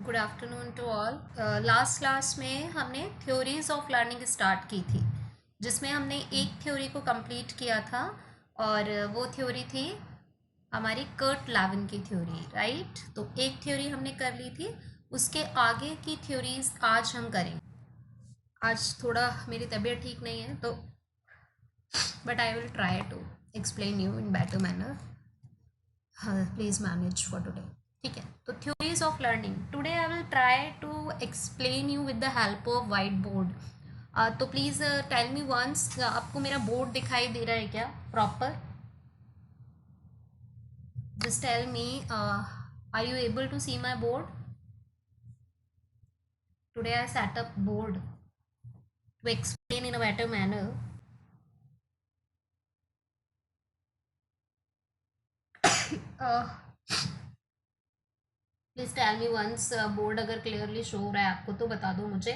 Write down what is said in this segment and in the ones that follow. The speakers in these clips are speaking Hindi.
Good afternoon to all. Last class में हमने थ्योरीज ऑफ लर्निंग स्टार्ट की थी, जिसमें हमने एक थ्योरी को कंप्लीट किया था और वो थ्योरी थी हमारी कर्ट लैविन की थ्योरी, राइट। तो एक थ्योरी हमने कर ली थी, उसके आगे की थ्योरीज आज हम करेंगे। आज थोड़ा मेरी तबीयत ठीक नहीं है तो but I will try to explain you in better manner. Please manage for today. ठीक है, तो theories of learning today I will try to explain you with the help of white board. तो प्लीज़ टेल मी वंस, आपको मेरा बोर्ड दिखाई दे रहा है क्या proper? Just tell me, are you able to see my board? Today I set up board to explain in a better manner. Please tell me once, board अगर क्लियरली शो हो रहा है आपको तो बता दो मुझे,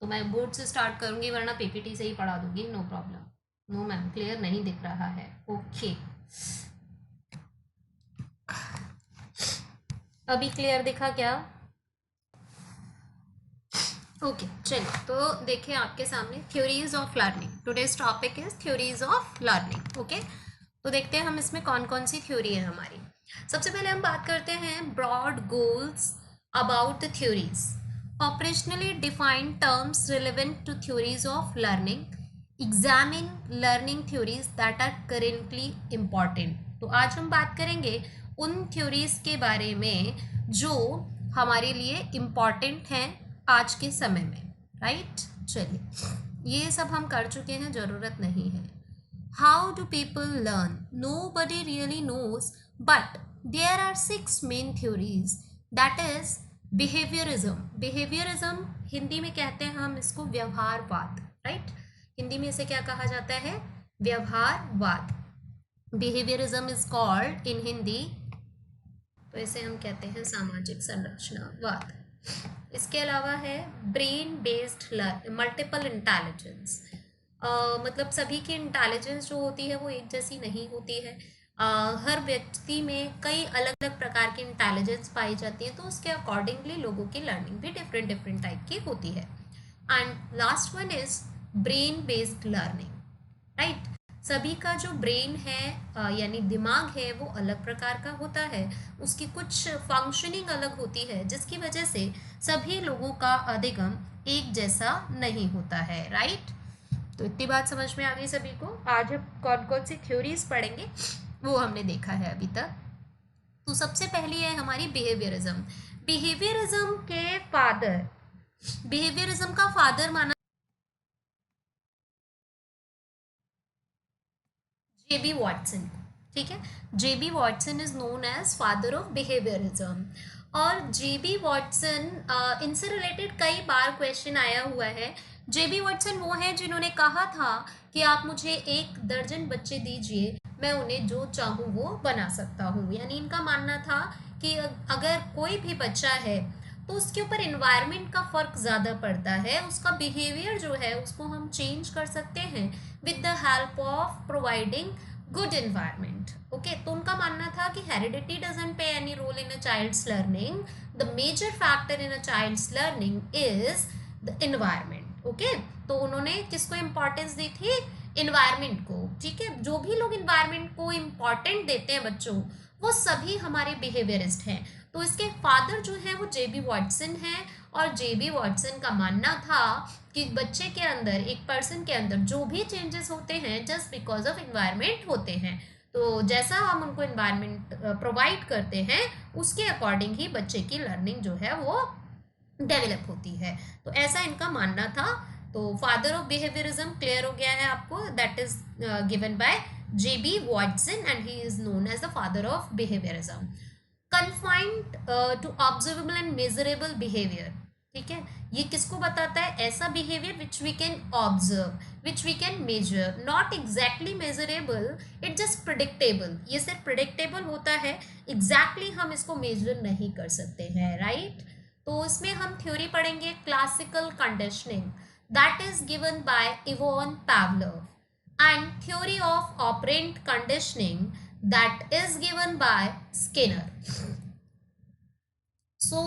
तो मैं बोर्ड से स्टार्ट करूँगी, वरना पीपीटी से ही पढ़ा दूँगी, no problem. No ma'am, clear नहीं दिख रहा है, ओके। अभी क्लियर दिखा क्या? ओके, चलिए तो देखिए आपके सामने theories of learning. Today's topic is theories of learning. Okay, तो देखते हैं हम इसमें कौन कौन सी थ्योरी है हमारी। सबसे पहले हम बात करते हैं broad goals about the theories. Operationally defined terms relevant to theories of learning, examine learning theories that are currently important. तो आज हम बात करेंगे उन थ्योरीज के बारे में जो हमारे लिए इम्पॉर्टेंट हैं आज के समय में, राइट। चलिए, ये सब हम कर चुके हैं, ज़रूरत नहीं है। How do people learn? Nobody really knows, but there are 6 main theories, that is behaviourism. Behaviourism Hindi में कहते हैं हम इसको व्यवहारवाद, राइट। हिंदी में इसे क्या कहा जाता है? व्यवहारवाद। Behaviourism is called in Hindi, तो इसे हम कहते हैं सामाजिक संरचनावाद। इसके अलावा है ब्रेन बेस्ड मल्टीपल इंटेलिजेंस। मतलब सभी की इंटेलिजेंस जो होती है वो एक जैसी नहीं होती है। हर व्यक्ति में कई अलग अलग प्रकार की इंटेलिजेंस पाई जाती है, तो उसके अकॉर्डिंगली लोगों की लर्निंग भी डिफरेंट डिफरेंट टाइप की होती है। And last one is brain based learning, right. सभी का जो ब्रेन है यानी दिमाग है वो अलग प्रकार का होता है, उसकी कुछ फंक्शनिंग अलग होती है, जिसकी वजह से सभी लोगों का अधिगम एक जैसा नहीं होता है, राइट। तो इतनी बात समझ में आ गई सभी को। आज हम कौन कौन सी थ्योरीज पढ़ेंगे वो हमने देखा है अभी तक। तो सबसे पहली है हमारी बिहेवियरिज्म। बिहेवियरिज्म के फादर, बिहेवियरिज्म का फादर माना जेबी वॉटसन, ठीक है। JB Watson is known as father of behaviourism. और जेबी वॉटसन, इनसे रिलेटेड कई बार क्वेश्चन आया हुआ है। जेबी वॉटसन वो है जिन्होंने कहा था कि आप मुझे 1 दर्जन बच्चे दीजिए, मैं उन्हें जो चाहूँ वो बना सकता हूँ। यानी इनका मानना था कि अगर कोई भी बच्चा है तो उसके ऊपर इन्वायरमेंट का फ़र्क ज़्यादा पड़ता है, उसका बिहेवियर जो है उसको हम चेंज कर सकते हैं with the help of providing good environment. Okay, तो उनका मानना था कि heredity doesn't play any role in a child's learning, the major factor in a child's learning is the environment. Okay, तो उन्होंने किसको इम्पोर्टेंस दी थी? इन्वायरमेंट को, ठीक है। जो भी लोग इन्वायरमेंट को इम्पोर्टेंट देते हैं बच्चों, वो सभी हमारे बिहेवियरिस्ट हैं। तो इसके फादर जो है वो जेबी वॉटसन है, और जेबी वॉटसन का मानना था कि बच्चे के अंदर, एक पर्सन के अंदर जो भी चेंजेस होते हैं जस्ट बिकॉज ऑफ इन्वायरमेंट होते हैं। तो जैसा हम उनको इन्वायरमेंट प्रोवाइड करते हैं उसके अकॉर्डिंग ही बच्चे की लर्निंग जो है वो डेवलप होती है। तो ऐसा इनका मानना था। तो फादर ऑफ बिहेवियरिज्म क्लियर हो गया है आपको, that is given by J B Watson and he is known as the father of behaviourism. Confined to observable and measurable behaviour, ठीक है। ये किसको बताता है? ऐसा behaviour which we can observe, which we can measure, not exactly measurable, it just predictable. ये सिर्फ प्रिडिक्टेबल होता है, एग्जैक्टली हम इसको मेजर नहीं कर सकते हैं, राइट। तो इसमें हम थ्योरी पढ़ेंगे classical conditioning, that is given bye Yvonne Pavlov, and theory of operant conditioning that is given by Skinner. So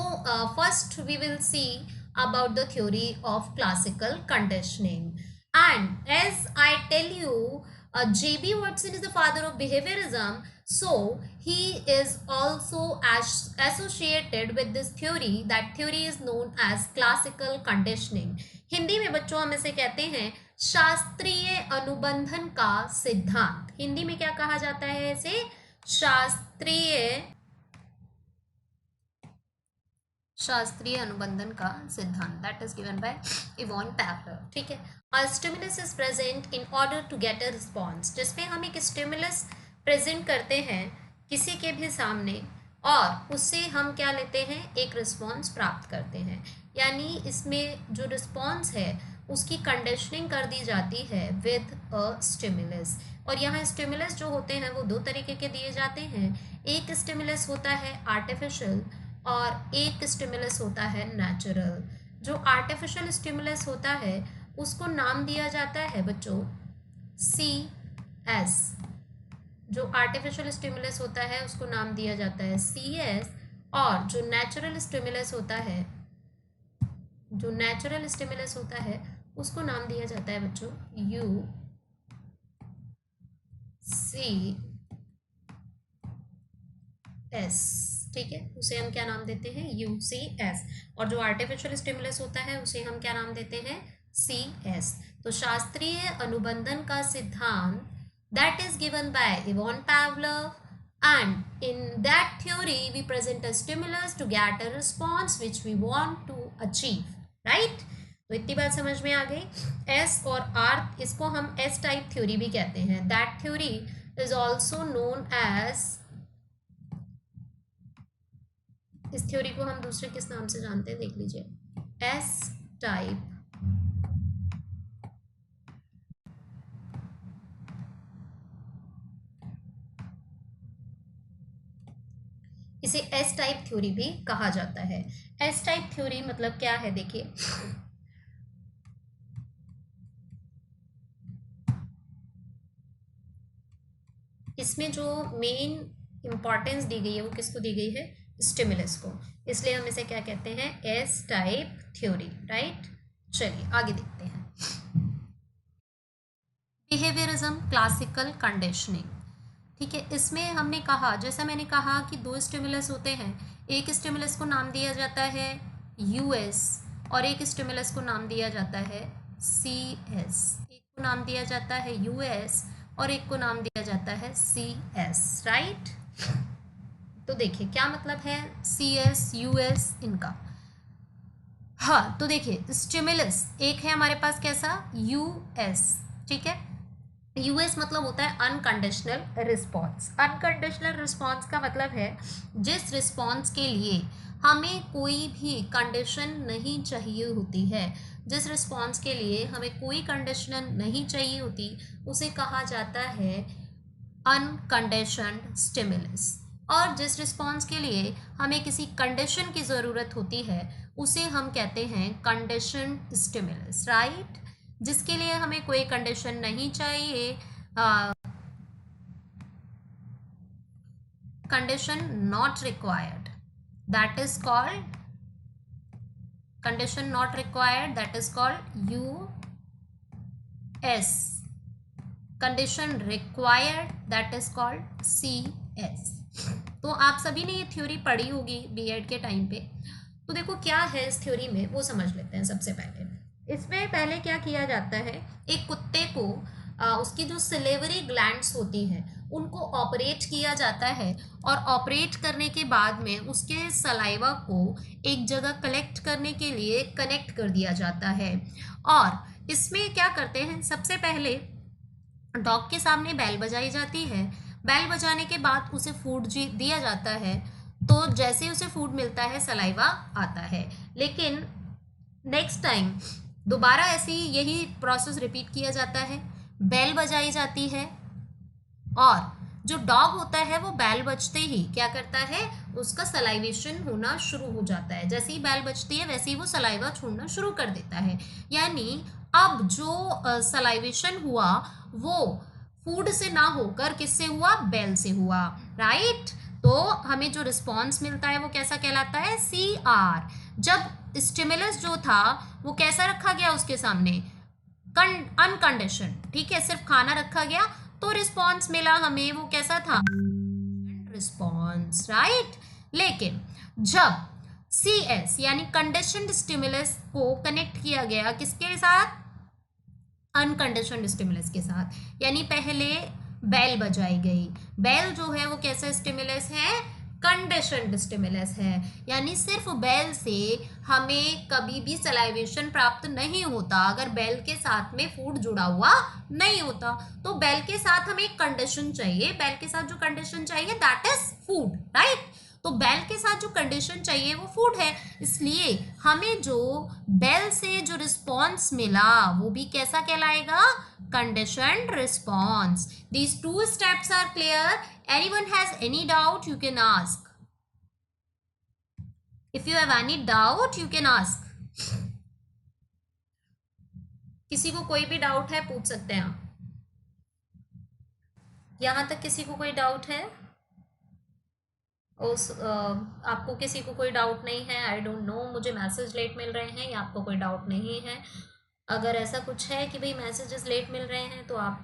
first we will see about the theory of classical conditioning. And as I tell you, J.B. Watson is the father of behaviorism. So he is also associated with this theory. That theory is known as classical conditioning. Hindi में बच्चों हम इसे कहते हैं शास्त्रीय अनुबंधन का सिद्धांत. हिंदी में क्या कहा जाता है इसे? शास्त्रीय अनुबंधन का सिद्धांत. That is given by Ivan Pavlov. ठीक है. A stimulus is present in order to get a response. जिसमें हम एक स्टिमुलस प्रेजेंट करते हैं किसी के भी सामने और उससे हम क्या लेते हैं? एक रिस्पॉन्स प्राप्त करते हैं. यानी इसमें जो रिस्पॉन्स है उसकी कंडीशनिंग कर दी जाती है विद अ स्टिमुलस. और यहाँ स्टिमुलस जो होते हैं वो दो तरीके के दिए जाते हैं. एक स्टिमुलस होता है आर्टिफिशियल और एक स्टिमुलस होता है नेचुरल. जो आर्टिफिशियल स्टिमुलस होता है उसको नाम दिया जाता है बच्चों CS. जो आर्टिफिशियल स्टिमुलस होता है उसको नाम दिया जाता है CS. और जो नेचुरल स्टिमुलस होता है उसको नाम दिया जाता है बच्चों UCS. ठीक है. उसे हम क्या नाम देते हैं? UCS. और जो आर्टिफिशियल स्टिमुलस होता है उसे हम क्या नाम देते हैं? CS. तो शास्त्रीय अनुबंधन का सिद्धांत that is given by Ivan Pavlov, and in that theory we present a stimulus to get a response which we want to achieve, right? तो इतनी बात समझ में आ गई. S और R इसको हम S टाइप थ्योरी भी कहते हैं. that theory is also known as, इस थ्योरी को हम दूसरे किस नाम से जानते हैं? देख लीजिए, S टाइप. इसे एस टाइप थ्योरी भी कहा जाता है. एस टाइप थ्योरी मतलब क्या है? देखिए, इसमें जो मेन इंपॉर्टेंस दी गई है वो किसको दी गई है? स्टिमुलस को. इसलिए हम इसे क्या कहते हैं? S type theory. राइट. चलिए आगे देखते हैं. Behaviourism classical conditioning. ठीक है. इसमें हमने कहा, जैसा मैंने कहा कि दो स्टिमुलस होते हैं. एक स्टिमुलस को नाम दिया जाता है US और एक स्टिमुलस को नाम दिया जाता है CS. एक को नाम दिया जाता है US और एक को नाम दिया जाता है CS. राइट. तो देखिए क्या मतलब है CS US इनका. हाँ, तो देखिए स्टिमुलस एक है हमारे पास कैसा? US. ठीक है. US मतलब होता है अनकंडीशनल रिस्पॉन्स. अनकंडीशनल रिस्पॉन्स का मतलब है जिस रिस्पॉन्स के लिए हमें कोई भी कंडीशन नहीं चाहिए होती है. जिस रिस्पॉन्स के लिए हमें कोई कंडीशन नहीं चाहिए होती उसे कहा जाता है अनकंडीशन्ड स्टिमुलस. और जिस रिस्पॉन्स के लिए हमें किसी कंडीशन की ज़रूरत होती है उसे हम कहते हैं कंडीशन्ड स्टिमुलस. राइट. जिसके लिए हमें कोई कंडीशन नहीं चाहिए, condition not required, that is called condition not required, that is called US. Condition required that is called CS. तो आप सभी ने ये थ्योरी पढ़ी होगी B.Ed के टाइम पे. तो देखो क्या है इस थ्योरी में वो समझ लेते हैं. सबसे पहले इसमें पहले क्या किया जाता है? एक कुत्ते को उसकी जो सिलेवरी ग्लैंड्स होती हैं उनको ऑपरेट किया जाता है और ऑपरेट करने के बाद में उसके सलाइवा को एक जगह कलेक्ट करने के लिए कनेक्ट कर दिया जाता है. और इसमें क्या करते हैं? सबसे पहले डॉग के सामने बैल बजाई जाती है. बैल बजाने के बाद उसे फूड दिया जाता है. तो जैसे ही उसे फूड मिलता है सलाइवा आता है. लेकिन नेक्स्ट टाइम दोबारा ऐसे ही यही प्रोसेस रिपीट किया जाता है. बैल बजाई जाती है और जो डॉग होता है वो बैल बजते ही क्या करता है? उसका सलाइवेशन होना शुरू हो जाता है. जैसे ही बैल बजती है वैसे ही वो सलाइवा छोड़ना शुरू कर देता है. यानी अब जो सलाइवेशन हुआ वो फूड से ना होकर किससे हुआ? बैल से हुआ. राइट. तो हमें जो रिस्पॉन्स मिलता है वो कैसा कहलाता है, CR। जब स्टिमुलस जो था वो कैसा रखा गया उसके सामने, अनकंडीशन, ठीक है, सिर्फ खाना रखा गया, तो रिस्पॉन्स मिला हमें, वो कैसा था, रिस्पॉन्स, राइट। लेकिन जब CS यानी कंडीशनड स्टिमुलस को कनेक्ट किया गया किसके साथ, अनकंडीशनड स्टिमुलस के साथ, यानी पहले बेल बजाई गई, बेल जो है वो कैसा स्टिमुलस है, कंडीशनड स्टिमुलस है, यानी सिर्फ बेल से हमें कभी भी सलाइवेशन प्राप्त नहीं होता अगर बेल के साथ में फूड जुड़ा हुआ नहीं होता। तो बेल के साथ हमें एक कंडीशन चाहिए, बेल के साथ जो कंडीशन चाहिए दैट इज फूड, राइट। तो बेल के साथ जो कंडीशन चाहिए वो फूड है, इसलिए हमें जो बेल से जो रिस्पॉन्स मिला वो भी कैसा कहलाएगा, conditioned response. These two steps are clear. Anyone has any doubt, you can ask. If you have any doubt, you can ask. किसी को कोई भी डाउट है पूछ सकते हैं आप। यहां तक किसी को कोई डाउट है, आपको किसी को कोई डाउट नहीं है, आई डोंट नो, मुझे मैसेज लेट मिल रहे हैं या आपको कोई डाउट नहीं है। अगर ऐसा कुछ है कि भाई मैसेजेस लेट मिल रहे हैं तो आप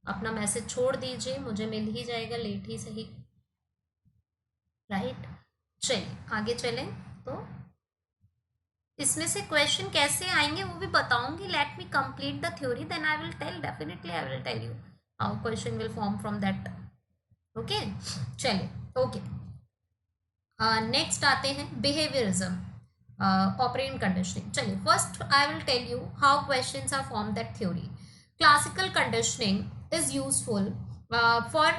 अपना मैसेज छोड़ दीजिए, मुझे मिल ही जाएगा, लेट ही सही, राइट। चलिए आगे चलें। तो इसमें से क्वेश्चन कैसे आएंगे वो भी बताऊंगी। Let me complete the theory, then I will tell, definitely I will tell you how question will form from that. Okay, चलिए, ओके। नेक्स्ट आते हैं बिहेवियरिज्म, ऑपरेंट कंडीशनिंग। चलिए, first I will tell you how questions are form that theory. Classical conditioning is useful for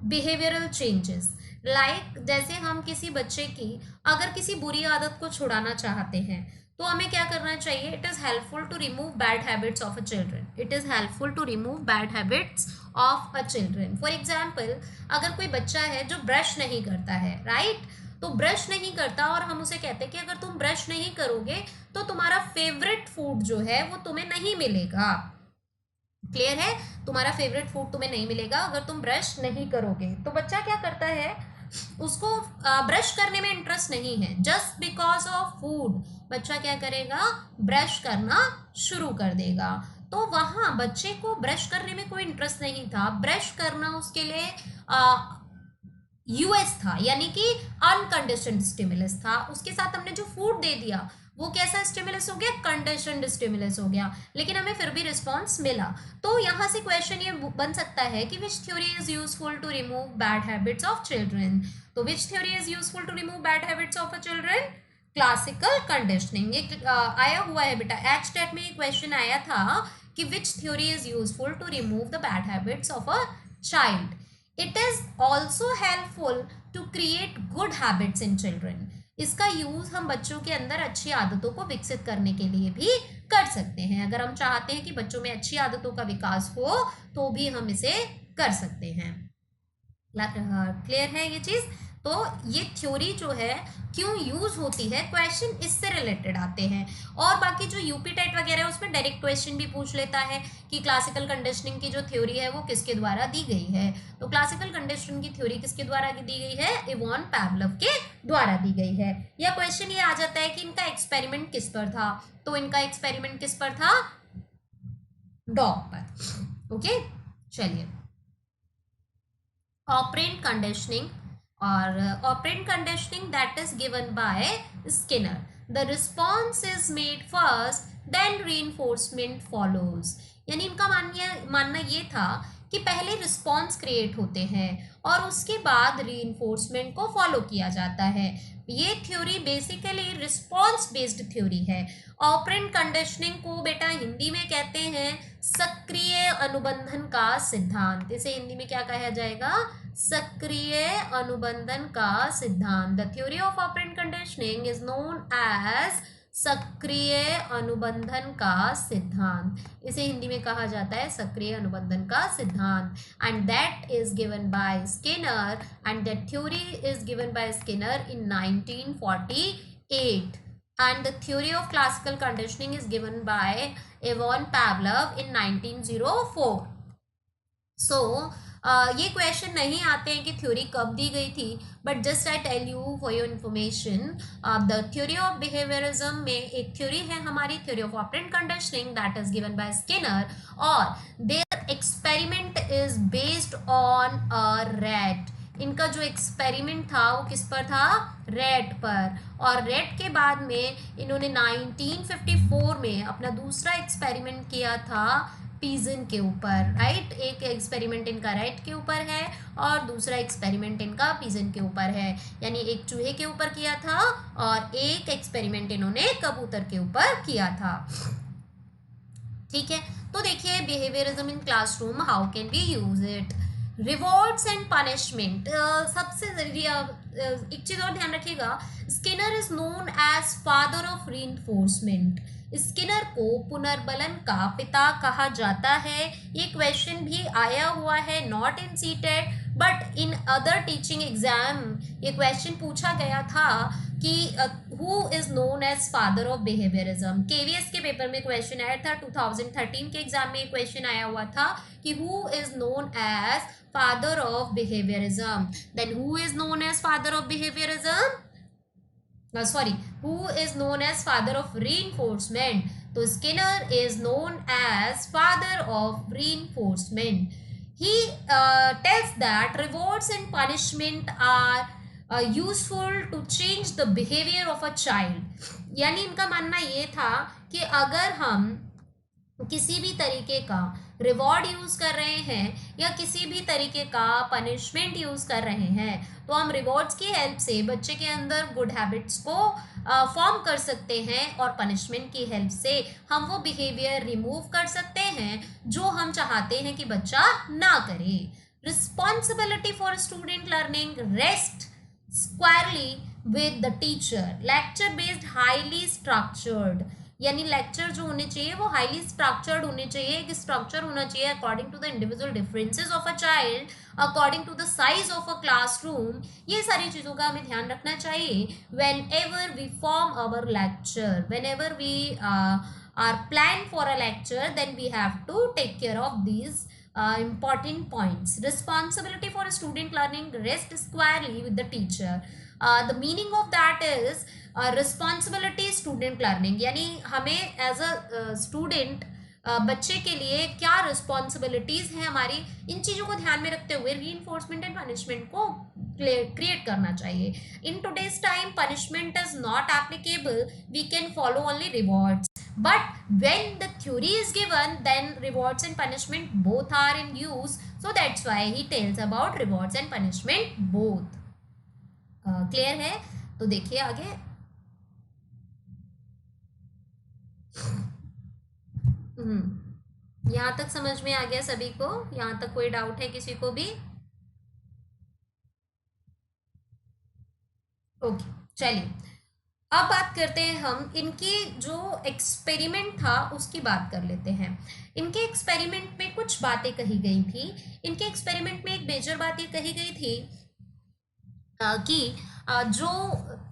behavioural changes, like जैसे हम किसी बच्चे की अगर किसी बुरी आदत को छुड़ाना चाहते हैं तो हमें क्या करना चाहिए, it is helpful to remove bad habits of a children, it is helpful to remove bad habits of a children. For example, अगर कोई बच्चा है जो ब्रश नहीं करता है, राइट, तो ब्रश नहीं करता और हम उसे कहते हैं कि अगर तुम ब्रश नहीं करोगे तो तुम्हारा फेवरेट फूड जो है वो तुम्हें नहीं मिलेगा। क्लियर है, तुम्हारा फेवरेट फूड तुम्हें नहीं मिलेगा अगर तुम ब्रश नहीं करोगे। तो बच्चा क्या करता है, उसको ब्रश करने में इंटरेस्ट नहीं है, जस्ट बिकॉज ऑफ फूड बच्चा क्या करेगा, ब्रश करना शुरू कर देगा। तो वहां बच्चे को ब्रश करने में कोई इंटरेस्ट नहीं था, ब्रश करना उसके लिए यूएस था, यानी कि अनकंडीशनड स्टिमुलस था। उसके साथ हमने जो फूड दे दिया वो कैसा स्टिमुलस हो गया, कंडीशनड स्टिमुलस हो गया, लेकिन हमें फिर भी रिस्पॉन्स मिला। तो यहाँ से क्वेश्चन ये बन सकता है कि which theory is useful to remove bad habits of children. तो which theory is useful to remove bad habits of a children, classical conditioning. ये आया हुआ है बेटा, एच टेट में क्वेश्चन आया था कि which theory is useful to remove the bad habits of a child. It is also helpful to create good habits in children. इसका यूज हम बच्चों के अंदर अच्छी आदतों को विकसित करने के लिए भी कर सकते हैं। अगर हम चाहते हैं कि बच्चों में अच्छी आदतों का विकास हो तो भी हम इसे कर सकते हैं। क्लियर है ये चीज। तो ये थ्योरी जो है क्यों यूज होती है, क्वेश्चन इससे रिलेटेड आते हैं। और बाकी जो यूपी टेट वगैरह है उसमें डायरेक्ट क्वेश्चन भी पूछ लेता है कि क्लासिकल कंडीशनिंग की जो थ्योरी है वो किसके द्वारा दी गई है। तो क्लासिकल कंडीशनिंग की थ्योरी किसके द्वारा दी गई है, इवॉन पावलोव के द्वारा दी गई है। या क्वेश्चन ये आ जाता है कि इनका एक्सपेरिमेंट किस पर था, तो इनका एक्सपेरिमेंट किस पर था, डॉग पर। ओके, चलिए, operant conditioning or operant conditioning that is given by Skinner. The response is made first, then reinforcement follows. यानी इनका मानना ये था कि पहले रिस्पॉन्स क्रिएट होते हैं और उसके बाद रीइंफोर्समेंट को फॉलो किया जाता है। ये theory basically response based theory है। ऑपरेंट कंडीशनिंग को बेटा हिंदी में कहते हैं सक्रिय अनुबंधन का सिद्धांत। इसे हिंदी में क्या कहा जाएगा, सक्रिय अनुबंधन का सिद्धांत। The theory of operant conditioning is known as सक्रिय अनुबंधन का सिद्धांत। इसे हिंदी में कहा जाता है सक्रिय अनुबंधन का सिद्धांत। And that is given by Skinner, and that theory is given by Skinner in 1948, and the theory of classical conditioning is given by Ivan Pavlov in 1904. So ये क्वेश्चन नहीं आते हैं कि थ्योरी कब दी गई थी, but just I tell you for your information, the theory of behaviourism में एक थ्योरी है हमारी, theory of operant conditioning, that is given by Skinner, और their experiment is based on a rat. इनका जो एक्सपेरिमेंट था वो किस पर था? रैट पर। और रैट के बाद में इन्होंने 1954 में अपना दूसरा एक्सपेरिमेंट किया था पिजन के ऊपर, राइट। एक एक्सपेरिमेंट इनका रैट के ऊपर है और दूसरा एक्सपेरिमेंट इनका पिजन के ऊपर है, यानी एक चूहे के ऊपर किया था और एक एक्सपेरिमेंट इन्होंने कबूतर के ऊपर किया था, ठीक है। तो देखिए behaviourism in classroom, how can we use it. Rewards and punishment, सबसे एक चीज और ध्यान रखिएगा, Skinner is known as father of reinforcement. Skinner को पुनर्बलन का पिता कहा जाता है। ये क्वेश्चन भी आया हुआ है, not in CTET but in other teaching exam ये क्वेश्चन पूछा गया था कि who is known as father of behaviourism. KVS के पेपर में क्वेश्चन आया था, 2013 के एग्जाम में क्वेश्चन आया हुआ था कि who is known as father of behaviorism. Then who is known as father of behaviorism? Who is known as father of reinforcement? So Skinner is known as father of reinforcement. He tells that rewards and punishment are useful to change the behavior of a child. यानी इनका मानना ये था कि अगर हम किसी भी तरीके का रिवॉर्ड यूज कर रहे हैं या किसी भी तरीके का पनिशमेंट यूज कर रहे हैं तो हम रिवॉर्ड्स की हेल्प से बच्चे के अंदर गुड हैबिट्स को फॉर्म कर सकते हैं और पनिशमेंट की हेल्प से हम वो बिहेवियर रिमूव कर सकते हैं जो हम चाहते हैं कि बच्चा ना करे। Responsibility for student learning rest स्क्वायरली with the teacher. Lecture based highly structured, यानी लेक्चर जो होने चाहिए वो हाईली स्ट्रक्चर्ड होने चाहिए, एक स्ट्रक्चर होना चाहिए according to the individual differences of a child, according to the size of a classroom. ये सारी चीज़ों का हमें ध्यान रखना चाहिए whenever we form our lecture, whenever we are plan for a lecture, then we have to take care of these important points. Responsibility for student learning rests squarely with the teacher. The meaning of that is responsibility student learning, यानी हमें एज अ स्टूडेंट बच्चे के लिए क्या रिस्पॉन्सिबिलिटीज़ हैं हमारी, इन चीज़ों को ध्यान में रखते हुए रीइंफोर्समेंट एंड पनिशमेंट को क्रिएट करना चाहिए। In today's time punishment is not applicable, we can follow only rewards, but when the theory is given then rewards and punishment both are in use, so that's why he tells about rewards and punishment both. clear है? तो देखिए आगे, यहाँ तक समझ में आ गया सभी को? यहाँ तक कोई डाउट है किसी को भी? ओके चलिए अब बात करते हैं हम इनकी जो एक्सपेरिमेंट था उसकी बात कर लेते हैं। इनके एक्सपेरिमेंट में कुछ बातें कही गई थी। इनके एक्सपेरिमेंट में एक मेजर बात ये कही गई थी कि जो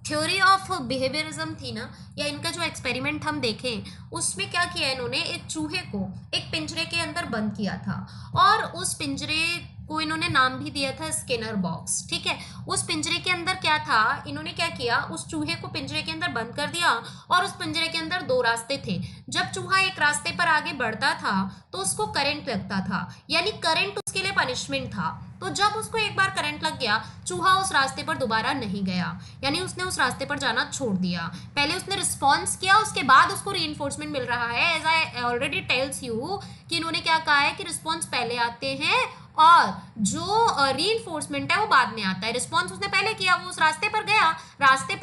थ्योरी ऑफ बिहेवियरिज्म थी ना, या इनका जो एक्सपेरिमेंट हम देखें उसमें क्या किया इन्होंने, एक चूहे को एक पिंजरे के अंदर बंद किया था और उस पिंजरे को इन्होंने नाम भी दिया था स्किनर बॉक्स, ठीक है। उस पिंजरे के अंदर क्या था, इन्होंने क्या किया, उस चूहे को पिंजरे के अंदर बंद कर दिया और उस पिंजरे के अंदर दो रास्ते थे। जब चूहा एक रास्ते पर आगे बढ़ता था तो उसको करंट लगता था, यानी करंट उसके लिए पनिशमेंट था। तो जब उसको एक बार करंट लग गया, चूहा उस रास्ते पर दोबारा नहीं गया, यानी उसने उस रास्ते पर जाना छोड़ दिया। पहले उसने रिस्पॉन्स किया, उसके बाद उसको रीइंफोर्समेंट मिल रहा है। As I already tells you कि इन्होंने क्या कहा है कि रिस्पॉन्स पहले आते हैं और जो रीइंफोर्समेंट है वो बाद में आता है। रिस्पॉन्स उसने पहले किया, वो उस रास्ते पर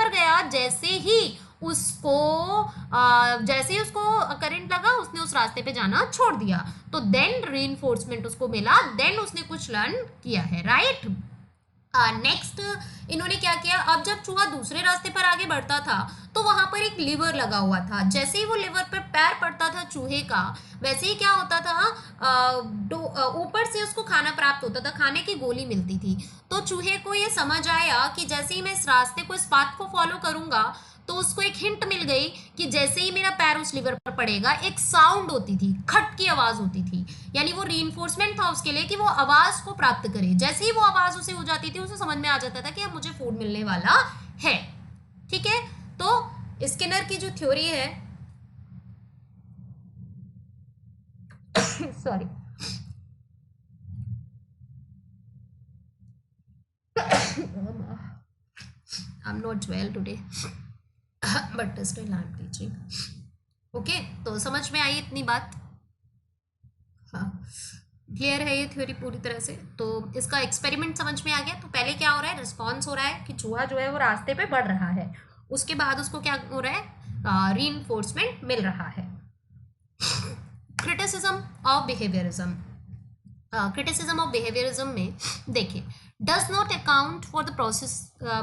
गया, जैसे ही उसको करंट लगा उसने उस रास्ते पे जाना छोड़ दिया, तो देन रीइंफोर्समेंट उसको मिला, देन उसने कुछ लर्न किया है, राइट। नेक्स्ट इन्होंने क्या किया, अब जब चूहा दूसरे रास्ते पर आगे बढ़ता था तो वहां पर एक लीवर लगा हुआ था। जैसे ही वो लीवर पर पैर पड़ता था चूहे का, वैसे ही क्या होता था, ऊपर से उसको खाना प्राप्त होता था, खाने की गोली मिलती थी। तो चूहे को ये समझ आया कि जैसे ही मैं इस रास्ते को, इस पाथ को फॉलो करूंगा, तो उसको एक हिंट मिल गई कि जैसे ही मेरा पैर उस लीवर पर पड़ेगा एक साउंड होती थी, खट की आवाज होती थी, यानी वो रीइंफोर्समेंट था उसके लिए कि वो आवाज को प्राप्त करे। जैसे ही वो आवाज उसे हो जाती थी उसे समझ में आ जाता था कि अब मुझे फूड मिलने वाला है। ठीक है, तो स्किनर की जो थ्योरी है sorry I'm not well today but still I'm teaching. Okay, तो समझ में आई इतनी बात? हाँ, क्लियर है ये थ्योरी पूरी तरह से? तो इसका एक्सपेरिमेंट समझ में आ गया। तो पहले क्या हो रहा है, रिस्पॉन्स हो रहा है कि चूहा जो है वो रास्ते पे बढ़ रहा है, उसके बाद उसको क्या हो रहा है, रीइंफोर्समेंट मिल रहा है। Criticism of behaviourism, criticism of behaviourism में देखिए, does not account for the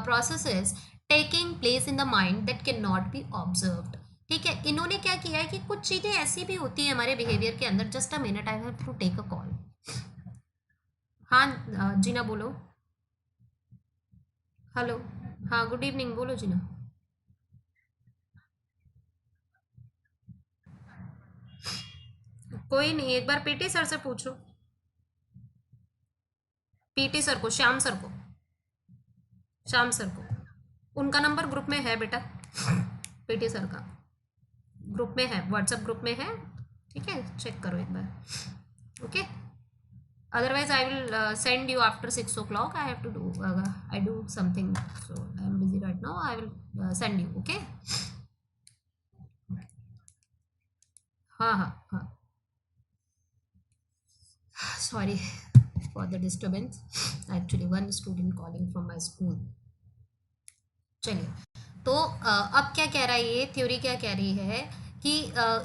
processes taking place in the mind that can not be observed. ठीक है, इन्होंने क्या किया है कि कुछ चीजें ऐसी भी होती है हमारे बिहेवियर के अंदर। Just a minute, I have to take a call. हाँ जीना बोलो। हेलो, हाँ गुड इवनिंग, बोलो जीना। कोई नहीं, एक बार पीटी सर से पूछो, पीटी सर को, श्याम सर को, श्याम सर को, उनका नंबर ग्रुप में है बेटा, पीटी सर का ग्रुप में है, व्हाट्सएप ग्रुप में है। ठीक है, चेक करो एक बार। Okay, otherwise I will send you after 6 o'clock. I have to do I do something, so I am busy right now. I will send you. Okay, हाँ हाँ हाँ, sorry for the disturbance, actually one student calling from my school. चलिए, तो अब क्या कह रहा है ये थ्योरी, क्या कह रही है कि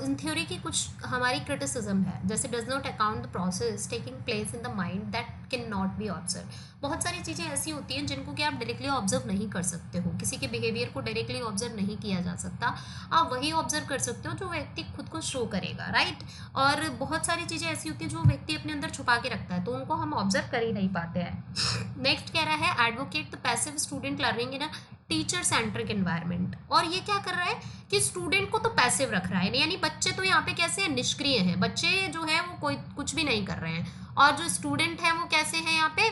इन थ्योरी की कुछ हमारी क्रिटिसिज्म है, जैसे does not account the process taking place in the mind that can not be observe. बहुत सारी चीज़ें ऐसी होती हैं जिनको कि आप डायरेक्टली ऑब्जर्व नहीं कर सकते हो, किसी के बिहेवियर को डायरेक्टली ऑब्जर्व नहीं किया जा सकता। आप वही ऑब्जर्व कर सकते हो जो व्यक्ति खुद को शो करेगा, राइट। और बहुत सारी चीज़ें ऐसी होती हैं जो व्यक्ति अपने अंदर छुपा के रखता है, तो उनको हम ऑब्जर्व कर ही नहीं पाते हैं। नेक्स्ट कह रहा है advocate the passive student learning in a teacher centric environment. और ये क्या कर रहा है कि स्टूडेंट को तो पैसिव रख रहा है, यानी बच्चे तो यहाँ पे कैसे हैं, निष्क्रिय हैं, बच्चे जो है वो कोई कुछ भी नहीं कर रहे हैं, और जो स्टूडेंट है वो कैसे हैं यहाँ पे,